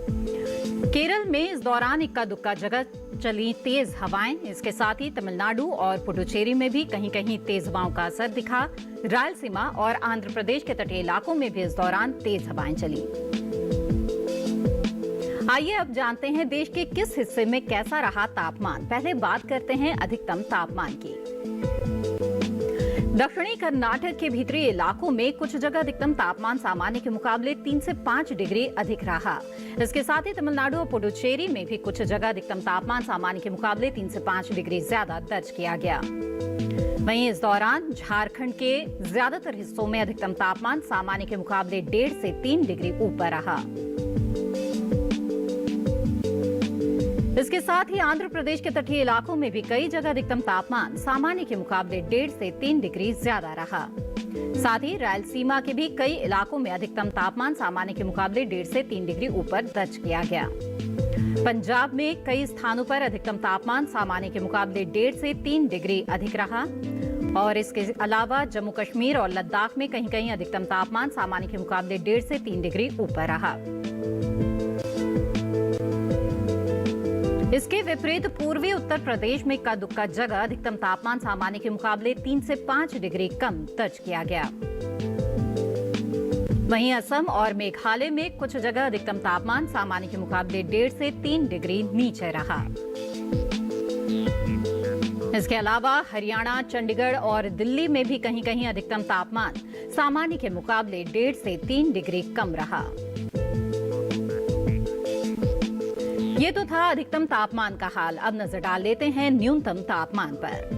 केरल में इस दौरान इक्का दुक्का जगह चली तेज हवाएं। इसके साथ ही तमिलनाडु और पुडुचेरी में भी कहीं कहीं तेज हवाओं का असर दिखा। रायलसीमा और आंध्र प्रदेश के तटीय इलाकों में भी इस दौरान तेज हवाएं चली। आइए अब जानते हैं देश के किस हिस्से में कैसा रहा तापमान। पहले बात करते हैं अधिकतम तापमान की। दक्षिणी कर्नाटक के भीतरी इलाकों में कुछ जगह अधिकतम तापमान सामान्य के मुकाबले 3 से 5 डिग्री अधिक रहा। इसके साथ ही तमिलनाडु और पुडुचेरी में भी कुछ जगह अधिकतम तापमान सामान्य के मुकाबले 3 से 5 डिग्री ज्यादा दर्ज किया गया। वहीं इस दौरान झारखंड के ज्यादातर हिस्सों में अधिकतम तापमान सामान्य के मुकाबले 1.5 से 3 डिग्री ऊपर रहा। इसके साथ ही आंध्र प्रदेश के तटीय इलाकों में भी कई जगह अधिकतम तापमान सामान्य के मुकाबले 1.5 से 3 डिग्री ज्यादा रहा। साथ ही रायलसीमा के भी कई इलाकों में अधिकतम तापमान सामान्य के मुकाबले 1.5 से 3 डिग्री ऊपर दर्ज किया गया। पंजाब में कई स्थानों पर अधिकतम तापमान सामान्य के मुकाबले 1.5 से 3 डिग्री अधिक रहा। और इसके अलावा जम्मू कश्मीर और लद्दाख में कहीं कहीं अधिकतम तापमान सामान्य के मुकाबले 1.5 से 3 डिग्री ऊपर रहा। इसके विपरीत पूर्वी उत्तर प्रदेश में इक्का दुक्का जगह अधिकतम तापमान सामान्य के मुकाबले 3 से 5 डिग्री कम दर्ज किया गया। वहीं असम और मेघालय में कुछ जगह अधिकतम तापमान सामान्य के मुकाबले 1.5 से 3 डिग्री नीचे रहा। इसके अलावा हरियाणा, चंडीगढ़ और दिल्ली में भी कहीं कहीं अधिकतम तापमान सामान्य के मुकाबले 1.5 से 3 डिग्री कम रहा। ये तो था अधिकतम तापमान का हाल। अब नजर डाल लेते हैं न्यूनतम तापमान पर।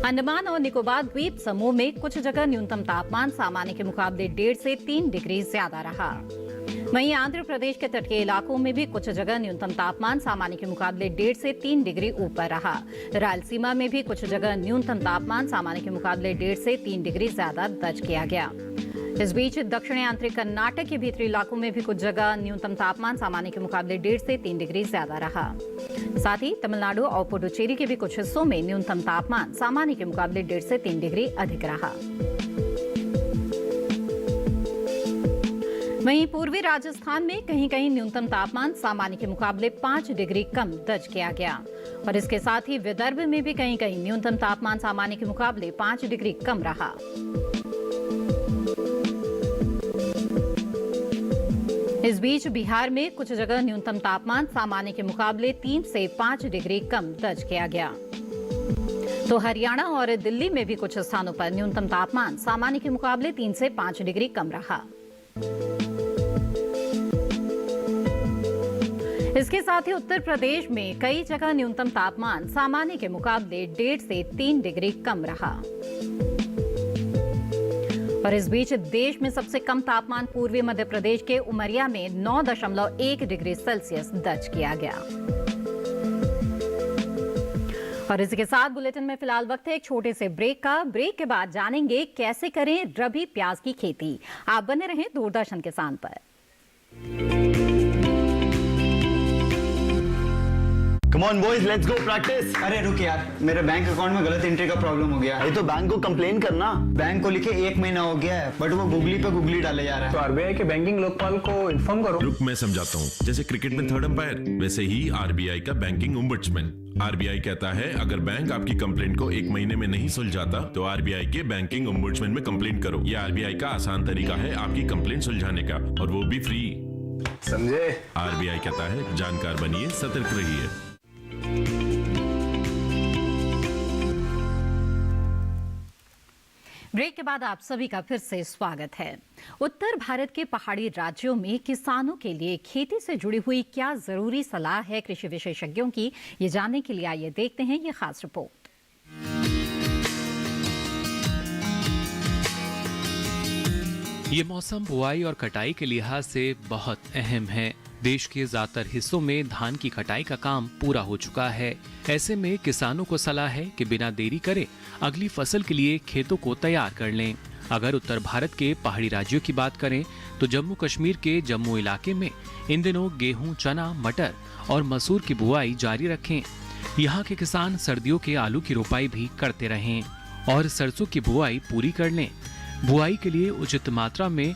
अंडमान और निकोबार द्वीप समूह में कुछ जगह न्यूनतम तापमान सामान्य के मुकाबले 1.5 से 3 डिग्री ज्यादा रहा। वहीं आंध्र प्रदेश के तटीय इलाकों में भी कुछ जगह न्यूनतम तापमान सामान्य के मुकाबले 1.5 से 3 डिग्री ऊपर रहा। रायलसीमा में भी कुछ जगह न्यूनतम तापमान सामान्य के मुकाबले 1.5 से 3 डिग्री ज्यादा दर्ज किया गया। इस बीच दक्षिणी आंतरिक कर्नाटक के भीतरी इलाकों में भी कुछ जगह न्यूनतम तापमान सामान्य के मुकाबले 1.5 से 3 डिग्री ज्यादा रहा। साथ ही तमिलनाडु और पुडुचेरी के भी कुछ हिस्सों में न्यूनतम तापमान सामान्य के मुकाबले 1.5 से 3 डिग्री अधिक रहा। वहीं पूर्वी राजस्थान में कहीं कहीं न्यूनतम तापमान सामान्य के मुकाबले 5 डिग्री कम दर्ज किया गया। और इसके साथ ही विदर्भ में भी कहीं कहीं न्यूनतम तापमान सामान्य के मुकाबले 5 डिग्री कम रहा। इस बीच बिहार में कुछ जगह न्यूनतम तापमान सामान्य के मुकाबले 3 से 5 डिग्री कम दर्ज किया गया। तो हरियाणा और दिल्ली में भी कुछ स्थानों पर न्यूनतम तापमान सामान्य के मुकाबले 3 से 5 डिग्री कम रहा। इसके साथ ही उत्तर प्रदेश में कई जगह न्यूनतम तापमान सामान्य के मुकाबले 1.5 से 3 डिग्री कम रहा। और इस बीच देश में सबसे कम तापमान पूर्वी मध्य प्रदेश के उमरिया में 9.1 डिग्री सेल्सियस दर्ज किया गया। और इसके साथ बुलेटिन में फिलहाल वक्त है एक छोटे से ब्रेक का। ब्रेक के बाद जानेंगे कैसे करें रबी प्याज की खेती। आप बने रहें दूरदर्शन किसान पर। Come on boys, let's go practice. अरे रुक यार, मेरे बैंक अकाउंट में गलत एंट्री का प्रॉब्लम हो गया है। अरे तो बैंक को कंप्लेन करना। बैंक को लिखे 1 महीना हो गया है, बट वो गूगली पे गूगली डाले जा रहा है। तो आरबीआई के बैंकिंग लोकपाल को इन्फॉर्म करो। रुक, मैं समझाता हूँ। जैसे क्रिकेट में थर्ड अंपायर, वैसे ही आरबीआई का बैंकिंग ओम्बड्समैन। आरबीआई कहता है अगर बैंक आपकी कंप्लेंट को 1 महीने में नहीं सुलझाता तो आरबीआई के बैंकिंग ओम्बड्समैन में कंप्लेंट करो। ये आरबीआई का आसान तरीका है आपकी कंप्लेंट सुलझाने का, और वो भी फ्री। समझे? आरबीआई कहता है जानकार बनिए, सतर्क रहिए। ब्रेक के बाद आप सभी का फिर से स्वागत है। उत्तर भारत के पहाड़ी राज्यों में किसानों के लिए खेती से जुड़ी हुई क्या जरूरी सलाह है कृषि विशेषज्ञों की, ये जानने के लिए आइए देखते हैं ये खास रिपोर्ट। ये मौसम बुआई और कटाई के लिहाज से बहुत अहम है। देश के ज्यादातर हिस्सों में धान की कटाई का काम पूरा हो चुका है। ऐसे में किसानों को सलाह है कि बिना देरी करे अगली फसल के लिए खेतों को तैयार कर लें। अगर उत्तर भारत के पहाड़ी राज्यों की बात करें तो जम्मू कश्मीर के जम्मू इलाके में इन दिनों गेहूं, चना, मटर और मसूर की बुआई जारी रखें। यहाँ के किसान सर्दियों के आलू की रोपाई भी करते रहें और सरसों की बुआई पूरी कर लें। बुआई के लिए उचित मात्रा में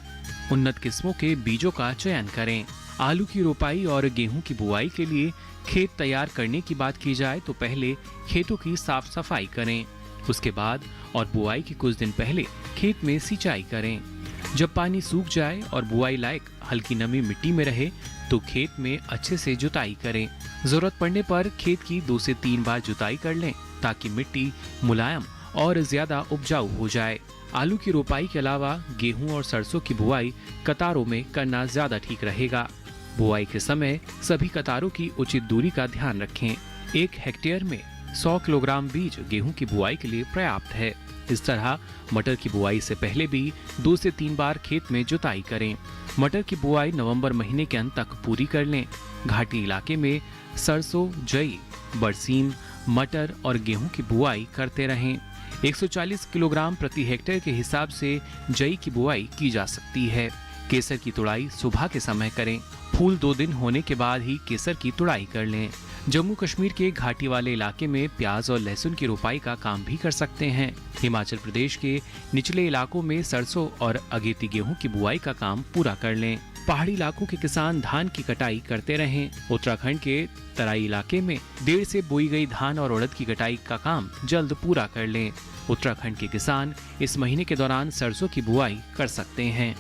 उन्नत किस्मों के बीजों का चयन करें। आलू की रोपाई और गेहूं की बुआई के लिए खेत तैयार करने की बात की जाए तो पहले खेतों की साफ सफाई करें। उसके बाद और बुआई के कुछ दिन पहले खेत में सिंचाई करें। जब पानी सूख जाए और बुआई लायक हल्की नमी मिट्टी में रहे तो खेत में अच्छे से जुताई करें। जरूरत पड़ने पर खेत की 2 से 3 बार जुताई कर लें ताकि मिट्टी मुलायम और ज्यादा उपजाऊ हो जाए। आलू की रोपाई के अलावा गेहूं और सरसों की बुआई कतारों में करना ज्यादा ठीक रहेगा। बुआई के समय सभी कतारों की उचित दूरी का ध्यान रखें। 1 हेक्टेयर में 100 किलोग्राम बीज गेहूं की बुआई के लिए पर्याप्त है। इस तरह मटर की बुआई से पहले भी 2 से 3 बार खेत में जुताई करें। मटर की बुआई नवंबर महीने के अंत तक पूरी कर लें। घाटी इलाके में सरसों, जई, बरसीम, मटर और गेहूं की बुआई करते रहें। 140 किलोग्राम प्रति हेक्टेयर के हिसाब से जई की बुआई की जा सकती है। केसर की तुड़ाई सुबह के समय करें। फूल 2 दिन होने के बाद ही केसर की तुड़ाई कर लें। जम्मू कश्मीर के घाटी वाले इलाके में प्याज और लहसुन की रोपाई का काम भी कर सकते हैं। हिमाचल प्रदेश के निचले इलाकों में सरसों और अगेती गेहूं की बुआई का काम पूरा कर लें। पहाड़ी इलाकों के किसान धान की कटाई करते रहें। उत्तराखंड के तराई इलाके में देर से बोई गई धान और उड़द की कटाई का काम जल्द पूरा कर लें। उत्तराखंड के किसान इस महीने के दौरान सरसों की बुआई कर सकते हैं।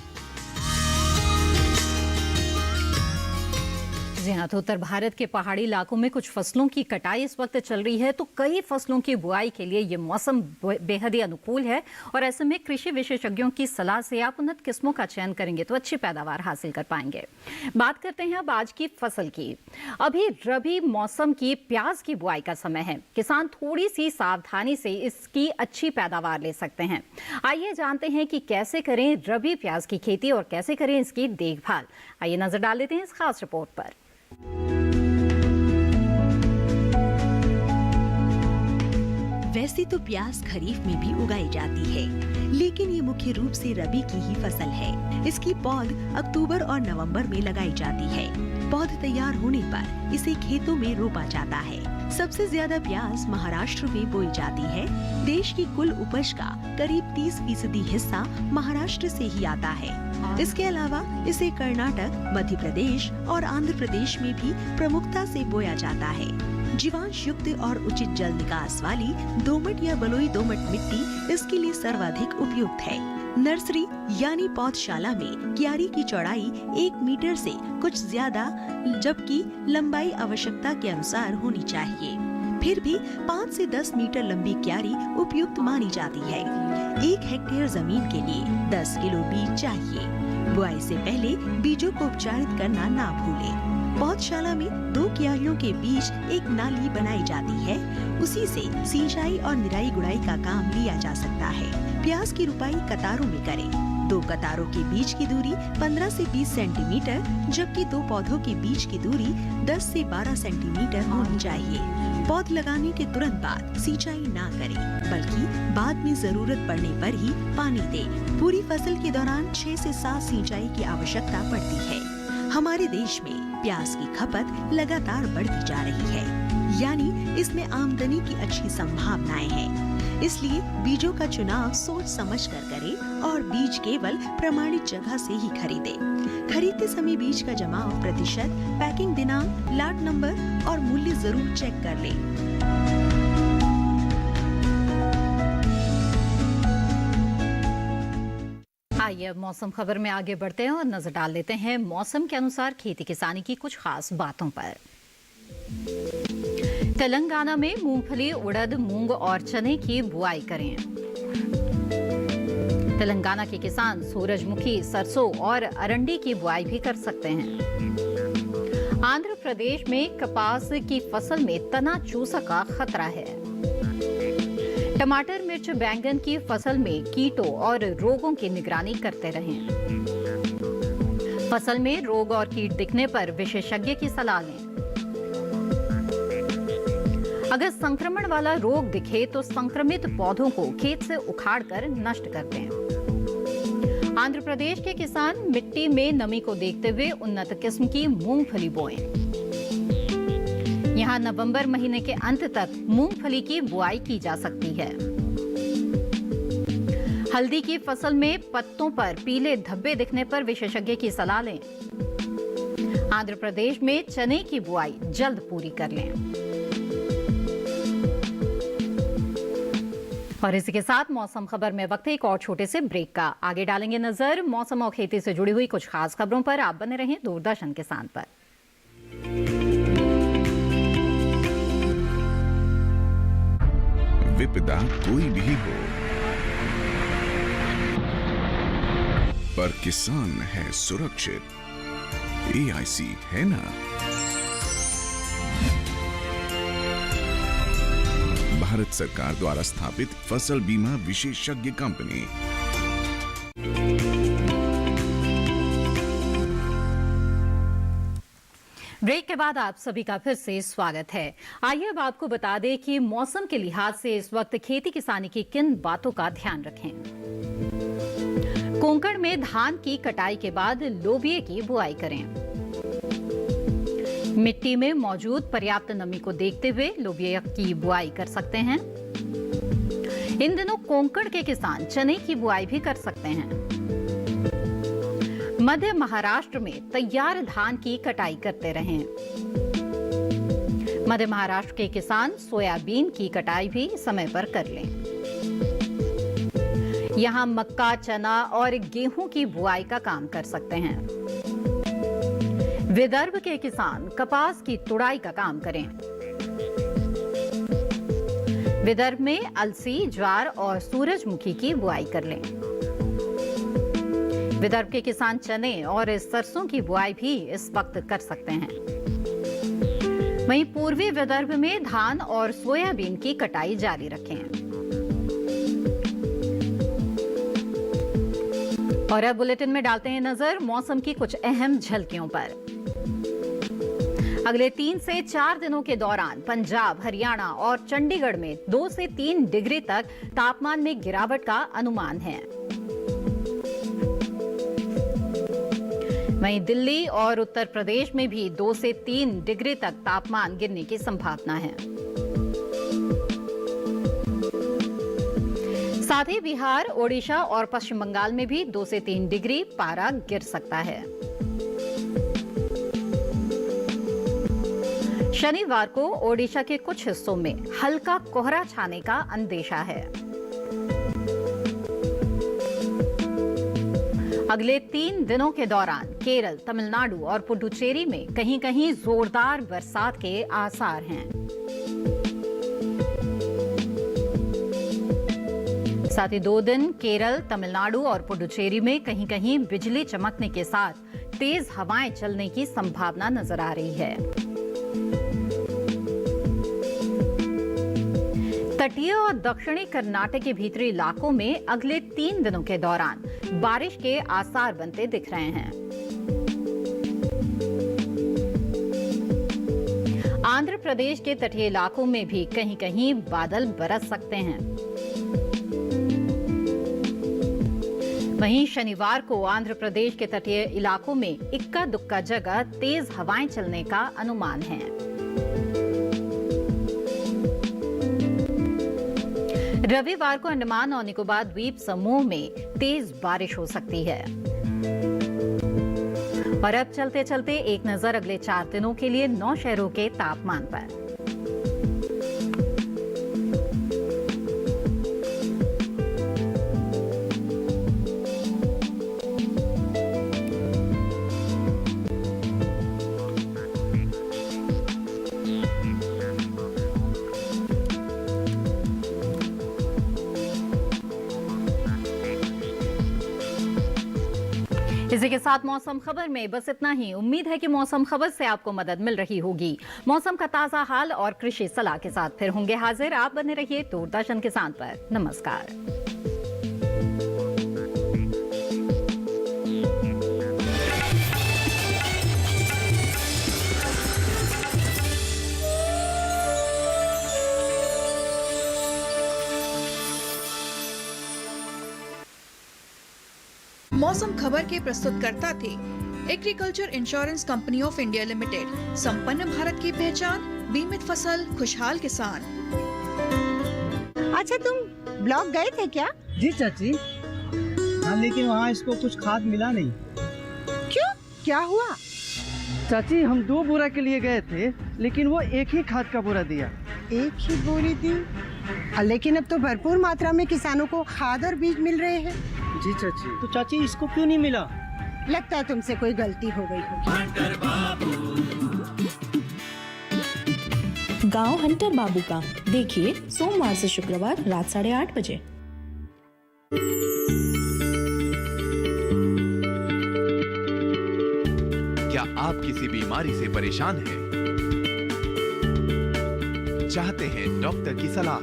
जी हाँ, तो उत्तर भारत के पहाड़ी इलाकों में कुछ फसलों की कटाई इस वक्त चल रही है, तो कई फसलों की बुआई के लिए ये मौसम बेहद ही अनुकूल है और ऐसे में कृषि विशेषज्ञों की सलाह से आप उन्नत किस्मों का चयन करेंगे तो अच्छी पैदावार हासिल कर पाएंगे। बात करते हैं अब आज की फसल की। अभी रबी मौसम की प्याज की बुआई का समय है। किसान थोड़ी सी सावधानी से इसकी अच्छी पैदावार ले सकते हैं। आइए जानते हैं कि कैसे करें रबी प्याज की खेती और कैसे करें इसकी देखभाल। आइए नजर डाल लेते हैं इस खास रिपोर्ट पर। वैसे तो प्याज खरीफ में भी उगाई जाती है, लेकिन ये मुख्य रूप से रबी की ही फसल है। इसकी पौध अक्टूबर और नवंबर में लगाई जाती है। पौध तैयार होने पर इसे खेतों में रोपा जाता है। सबसे ज्यादा प्याज महाराष्ट्र में बोई जाती है। देश की कुल उपज का करीब 30% हिस्सा महाराष्ट्र से ही आता है। इसके अलावा इसे कर्नाटक, मध्य प्रदेश और आंध्र प्रदेश में भी प्रमुखता से बोया जाता है। जीवांश युक्त और उचित जल निकास वाली दोमट या बलुई दोमट मिट्टी इसके लिए सर्वाधिक उपयुक्त है। नर्सरी यानी पौधशाला में क्यारी की चौड़ाई 1 मीटर से कुछ ज्यादा, जबकि लंबाई आवश्यकता के अनुसार होनी चाहिए। फिर भी 5 से 10 मीटर लंबी क्यारी उपयुक्त मानी जाती है। 1 हेक्टेयर जमीन के लिए 10 किलो बीज चाहिए। बुआई से पहले बीजों को उपचारित करना ना भूलें। पौधशाला में 2 क्यारियों के बीच एक नाली बनाई जाती है। उसी से सिंचाई और निराई गुड़ाई का काम लिया जा सकता है। प्याज की रुपाई कतारों में करें। 2 कतारों के बीच की दूरी 15 से 20 सेंटीमीटर, जबकि 2 पौधों के बीच की दूरी 10 से 12 सेंटीमीटर होनी चाहिए। पौध लगाने के तुरंत बाद सिंचाई ना करें, बल्कि बाद में जरूरत पड़ने पर ही पानी दें। पूरी फसल के दौरान 6 से 7 सिंचाई की आवश्यकता पड़ती है। हमारे देश में प्याज की खपत लगातार बढ़ती जा रही है, यानी इसमें आमदनी की अच्छी संभावनाएं हैं। इसलिए बीजों का चुनाव सोच समझ कर करें और बीज केवल प्रमाणित जगह से ही खरीदें। खरीदते समय बीज का जमाव प्रतिशत, पैकिंग दिनांक, लाट नंबर और मूल्य जरूर चेक कर लें। आइए अब मौसम खबर में आगे बढ़ते हैं और नजर डाल लेते हैं मौसम के अनुसार खेती किसानी की कुछ खास बातों पर। तेलंगाना में मूंगफली, उड़द, मूंग और चने की बुआई करें। तेलंगाना के किसान सूरजमुखी, सरसों और अरंडी की बुआई भी कर सकते हैं। आंध्र प्रदेश में कपास की फसल में तना चूसा का खतरा है। टमाटर, मिर्च, बैंगन की फसल में कीटों और रोगों की निगरानी करते रहें। फसल में रोग और कीट दिखने पर विशेषज्ञ की सलाह लें। अगर संक्रमण वाला रोग दिखे तो संक्रमित पौधों को खेत से उखाड़कर नष्ट कर दें। आंध्र प्रदेश के किसान मिट्टी में नमी को देखते हुए उन्नत किस्म की मूंगफली बोएं। यहां नवंबर महीने के अंत तक मूंगफली की बुआई की जा सकती है। हल्दी की फसल में पत्तों पर पीले धब्बे दिखने पर विशेषज्ञ की सलाह लें। आंध्र प्रदेश में चने की बुआई जल्द पूरी कर लें। और इसी के साथ मौसम खबर में वक्त है एक और छोटे से ब्रेक का। आगे डालेंगे नजर मौसम और खेती से जुड़ी हुई कुछ खास खबरों पर। आप बने रहें दूरदर्शन किसान पर। विपदा कोई भी हो, पर किसान है सुरक्षित। AIC है ना। भारत सरकार द्वारा स्थापित फसल बीमा विशेषज्ञ कंपनी। ब्रेक के बाद आप सभी का फिर से स्वागत है। आइए अब आपको बता दें कि मौसम के लिहाज से इस वक्त खेती किसानी की किन बातों का ध्यान रखें। कोंकण में धान की कटाई के बाद लोबिये की बुआई करें। मिट्टी में मौजूद पर्याप्त नमी को देखते हुए लोबिया की बुआई कर सकते हैं। इन दिनों कोंकण के किसान चने की बुआई भी कर सकते हैं। मध्य महाराष्ट्र में तैयार धान की कटाई करते रहें। मध्य महाराष्ट्र के किसान सोयाबीन की कटाई भी समय पर कर लें। यहां मक्का, चना और गेहूं की बुआई का काम कर सकते हैं। विदर्भ के किसान कपास की तुड़ाई का काम करें। विदर्भ में अलसी, ज्वार और सूरजमुखी की बुआई कर लें। विदर्भ के किसान चने और सरसों की बुआई भी इस वक्त कर सकते हैं। वहीं पूर्वी विदर्भ में धान और सोयाबीन की कटाई जारी रखें। और अब बुलेटिन में डालते हैं नजर मौसम की कुछ अहम झलकियों पर। अगले 3 से 4 दिनों के दौरान पंजाब, हरियाणा और चंडीगढ़ में 2 से 3 डिग्री तक तापमान में गिरावट का अनुमान है। वहीं दिल्ली और उत्तर प्रदेश में भी 2 से 3 डिग्री तक तापमान गिरने की संभावना है। साथ ही बिहार, ओडिशा और पश्चिम बंगाल में भी 2 से 3 डिग्री पारा गिर सकता है। शनिवार को ओडिशा के कुछ हिस्सों में हल्का कोहरा छाने का अंदेशा है। अगले 3 दिनों के दौरान केरल, तमिलनाडु और पुडुचेरी में कहीं-कहीं जोरदार बरसात के आसार हैं। साथ ही 2 दिन केरल, तमिलनाडु और पुडुचेरी में कहीं-कहीं बिजली चमकने के साथ तेज हवाएं चलने की संभावना नजर आ रही है। तटीय और दक्षिणी कर्नाटक के भीतरी इलाकों में अगले 3 दिनों के दौरान बारिश के आसार बनते दिख रहे हैं। आंध्र प्रदेश के तटीय इलाकों में भी कहीं-कहीं बादल बरस सकते हैं। वहीं शनिवार को आंध्र प्रदेश के तटीय इलाकों में इक्का दुक्का जगह तेज हवाएं चलने का अनुमान है। रविवार को अंडमान और निकोबार द्वीप समूह में तेज बारिश हो सकती है। और अब चलते चलते एक नजर अगले 4 दिनों के लिए 9 शहरों के तापमान पर। इसी के साथ मौसम खबर में बस इतना ही। उम्मीद है कि मौसम खबर से आपको मदद मिल रही होगी। मौसम का ताजा हाल और कृषि सलाह के साथ फिर होंगे हाजिर। आप बने रहिए दूरदर्शन किसान पर। नमस्कार। मौसम खबर के प्रस्तुतकर्ता थे agriculture insurance company of India limited. संपन्न भारत की पहचान, बीमित फसल, खुशहाल किसान। अच्छा, तुम ब्लॉक गए थे क्या? जी चाची, हाँ, लेकिन वहाँ इसको कुछ खाद मिला नहीं। क्यों, क्या हुआ? चाची, हम 2 बोरा के लिए गए थे, लेकिन वो एक ही खाद का बोरा दिया। एक ही बोरी दी? लेकिन अब तो भरपूर मात्रा में किसानों को खाद और बीज मिल रहे हैं। जी चाची। तो चाची, इसको क्यों नहीं मिला? लगता है तुमसे कोई गलती हो गई होगी। गांव हंटर बाबू का देखिए सोमवार से शुक्रवार रात 8:30 बजे। क्या आप किसी बीमारी से परेशान हैं? चाहते हैं डॉक्टर की सलाह?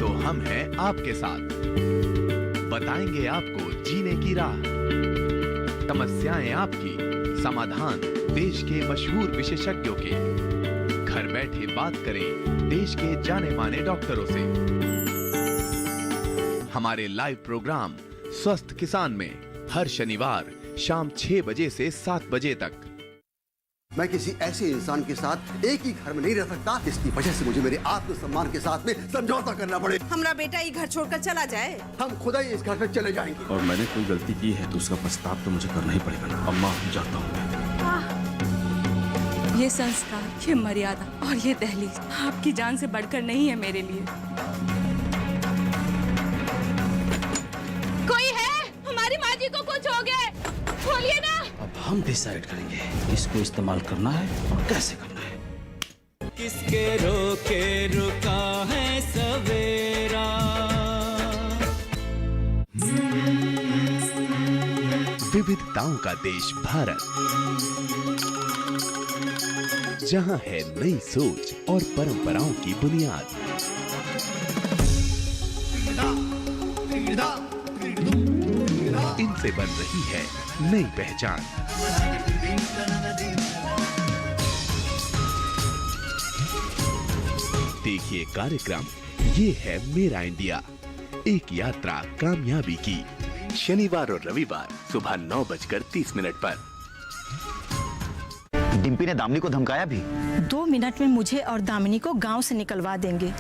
तो हम हैं आपके साथ। बताएंगे आपको जीने की राह। समस्याएं आपकी, समाधान देश के मशहूर विशेषज्ञों के। घर बैठे बात करें देश के जाने माने डॉक्टरों से। हमारे लाइव प्रोग्राम स्वस्थ किसान में हर शनिवार शाम 6 बजे से 7 बजे तक। मैं किसी ऐसे इंसान के साथ एक ही घर में नहीं रह सकता, इसकी वजह से मुझे मेरे आत्मसम्मान के साथ में समझौता करना पड़े। हमारा बेटा ये घर छोड़कर चला जाए। हम खुदा ही इस घर से चले जाएंगे। और मैंने कोई गलती की है तो उसका पछतावा तो मुझे करना ही पड़ेगा ना। अम्मा, जाता हूँ। ये संस्कार, ये मर्यादा और ये दहलीज आपकी जान से बढ़कर नहीं है मेरे लिए। कोई है? हमारी माँ जी को कुछ हो गया, खोलिए ना। अब हम डिसाइड करेंगे इसको इस्तेमाल करना है और कैसे करना है। किसके रोके रुका है सवेरा। विविधताओं का देश भारत, जहां है नई सोच और परंपराओं की बुनियाद। इनसे बन रही है नई पहचान। देखिए कार्यक्रम ये है मेरा इंडिया, एक यात्रा कामयाबी की। शनिवार और रविवार सुबह 9:30 पर। डिम्पी ने दामिनी को धमकाया भी। 2 मिनट में मुझे और दामिनी को गांव से निकलवा देंगे।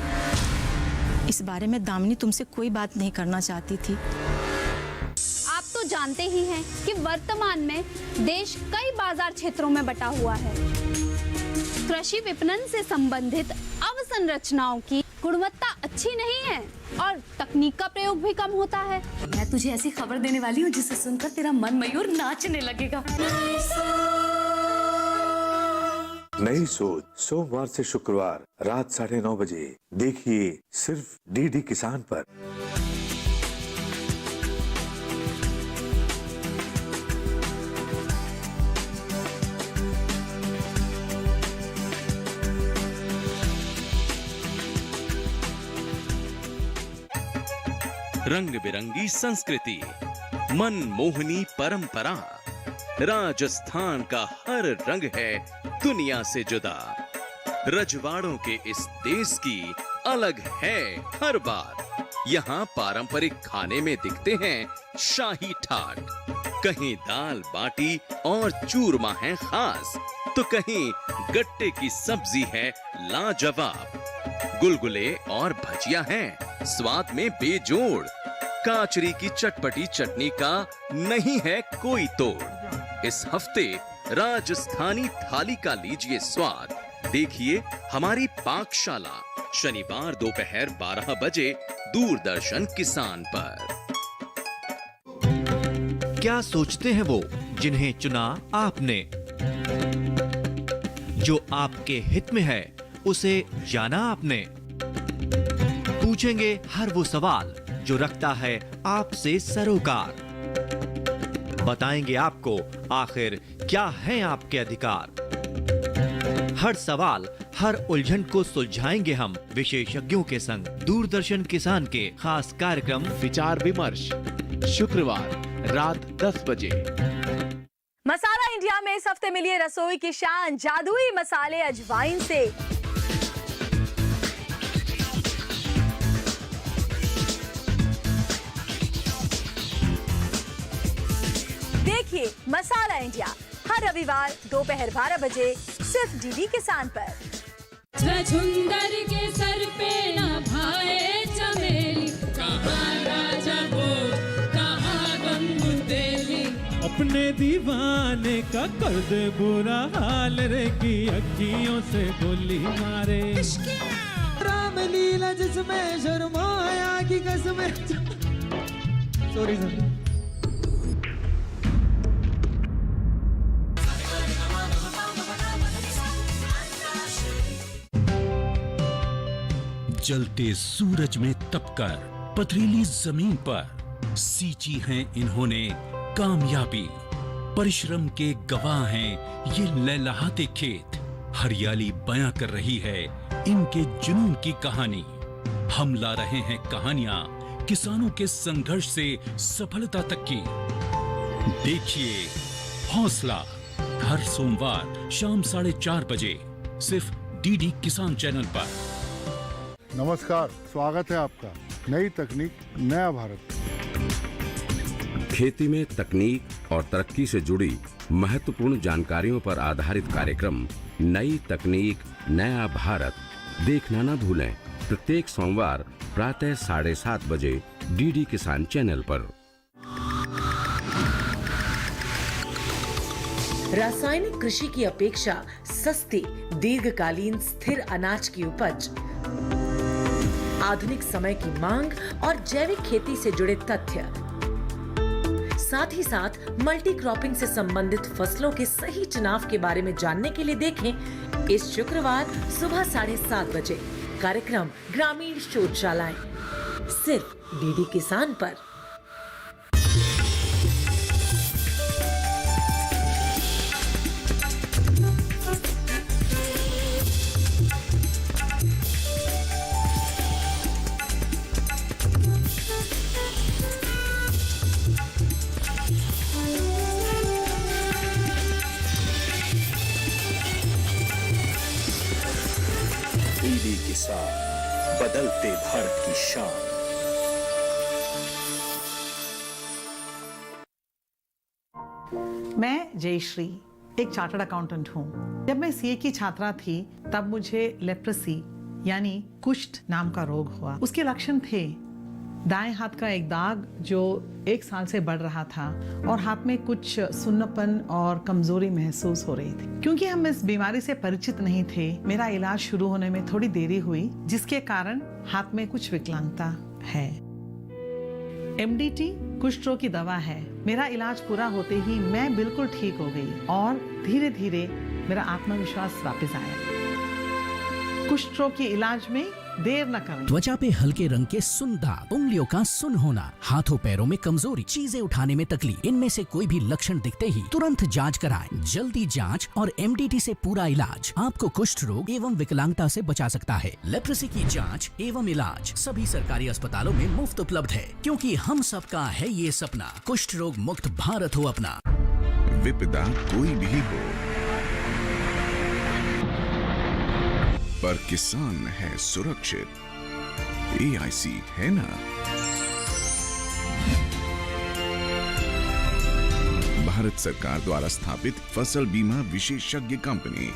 इस बारे में दामिनी तुमसे कोई बात नहीं करना चाहती थी। आप तो जानते ही हैं कि वर्तमान में देश कई बाजार क्षेत्रों में बटा हुआ है। कृषि विपणन से संबंधित अवसंरचनाओं की गुणवत्ता अच्छी नहीं है और तकनीक का प्रयोग भी कम होता है। मैं तुझे ऐसी खबर देने वाली हूँ जिसे सुनकर तेरा मन मयूर नाचने लगेगा। नई सोच सोमवार से शुक्रवार रात 9:30 बजे देखिए सिर्फ डीडी किसान पर। रंग बिरंगी संस्कृति, मनमोहनी परंपरा, राजस्थान का हर रंग है दुनिया से जुदा। रजवाड़ों के इस देश की अलग है हर बात। यहाँ पारंपरिक खाने में दिखते हैं शाही ठाट, कहीं दाल बाटी और चूरमा है खास, तो कहीं गट्टे की सब्जी है लाजवाब। गुलगुले और भजिया हैं स्वाद में बेजोड़। काचरी की चटपटी चटनी का नहीं है कोई तोड़। इस हफ्ते राजस्थानी थाली का लीजिए स्वाद। देखिए हमारी पाकशाला शनिवार दोपहर 12 बजे दूरदर्शन किसान पर। क्या सोचते हैं वो जिन्हें चुना आपने? जो आपके हित में है उसे जाना आपने? पूछेंगे हर वो सवाल जो रखता है आपसे सरोकार। बताएंगे आपको आखिर क्या है आपके अधिकार। हर सवाल, हर उलझन को सुलझाएंगे हम विशेषज्ञों के संग। दूरदर्शन किसान के खास कार्यक्रम विचार विमर्श, शुक्रवार रात 10 बजे। मसाला इंडिया में इस हफ्ते मिली है रसोई की शान जादुई मसाले अजवाइन से। देखिए मसाला इंडिया हर रविवार दोपहर 12 बजे सिर्फ डीडी किसान पर। छछुंदर के सर पे न भाए चमेली, कहाँ राजा भोज कहाँ गंगुतेली। अपने दीवाने का कर दे बुरा हाल रे की अखियों से गोली मारे। राम लीला जिसमें शर्माया की कसमें। Sorry sir. जलते सूरज में तपकर पथरीली जमीन पर सींची हैं इन्होंने कामयाबी। परिश्रम के गवाह हैं ये लहलहाते खेत। हरियाली बयां कर रही है इनके जुनून की कहानी। हम ला रहे हैं कहानियां किसानों के संघर्ष से सफलता तक की। देखिए हौसला हर सोमवार शाम 4:30 बजे सिर्फ डीडी किसान चैनल पर। नमस्कार, स्वागत है आपका नई तकनीक नया भारत। खेती में तकनीक और तरक्की से जुड़ी महत्वपूर्ण जानकारियों पर आधारित कार्यक्रम नई तकनीक नया भारत देखना न भूलें। प्रत्येक सोमवार प्रातः 7:30 बजे डीडी किसान चैनल पर। रासायनिक कृषि की अपेक्षा सस्ती दीर्घकालीन स्थिर अनाज की उपज, आधुनिक समय की मांग और जैविक खेती से जुड़े तथ्य, साथ ही साथ मल्टी क्रॉपिंग से संबंधित फसलों के सही चुनाव के बारे में जानने के लिए देखें इस शुक्रवार सुबह 7:30 बजे कार्यक्रम ग्रामीण शोधशालाएं सिर्फ डीडी किसान पर। डीडी किसान, बदलते भारत की शान। मैं जयश्री एक चार्टर्ड अकाउंटेंट हूँ। जब मैं सीए की छात्रा थी तब मुझे लेप्रेसी यानी कुष्ठ नाम का रोग हुआ। उसके लक्षण थे दाएं हाथ का एक दाग जो 1 साल से बढ़ रहा था और हाथ में कुछ सुन्नपन और कमजोरी महसूस हो रही थी। क्योंकि हम इस बीमारी से परिचित नहीं थे, मेरा इलाज शुरू होने में थोड़ी देरी हुई, जिसके कारण हाथ में कुछ विकलांगता है। MDT कुष्ठ रोग की दवा है। मेरा इलाज पूरा होते ही मैं बिल्कुल ठीक हो गई और धीरे धीरे मेरा आत्मविश्वास वापस आया। कुष्ठ रोग के इलाज में देर न करें। त्वचा पे हल्के रंग के सुन दाग, उंगलियों का सुन होना, हाथों पैरों में कमजोरी, चीजें उठाने में तकलीफ, इनमें से कोई भी लक्षण दिखते ही तुरंत जांच कराएं। जल्दी जांच और MDT से पूरा इलाज आपको कुष्ठ रोग एवं विकलांगता से बचा सकता है। लेप्रेसी की जांच एवं इलाज सभी सरकारी अस्पतालों में मुफ्त उपलब्ध है, क्योंकि हम सबका है ये सपना, कुष्ठ रोग मुक्त भारत हो अपना। विपदा कोई भी हो, पर किसान है सुरक्षित। AIC है ना। भारत सरकार द्वारा स्थापित फसल बीमा विशेषज्ञ कंपनी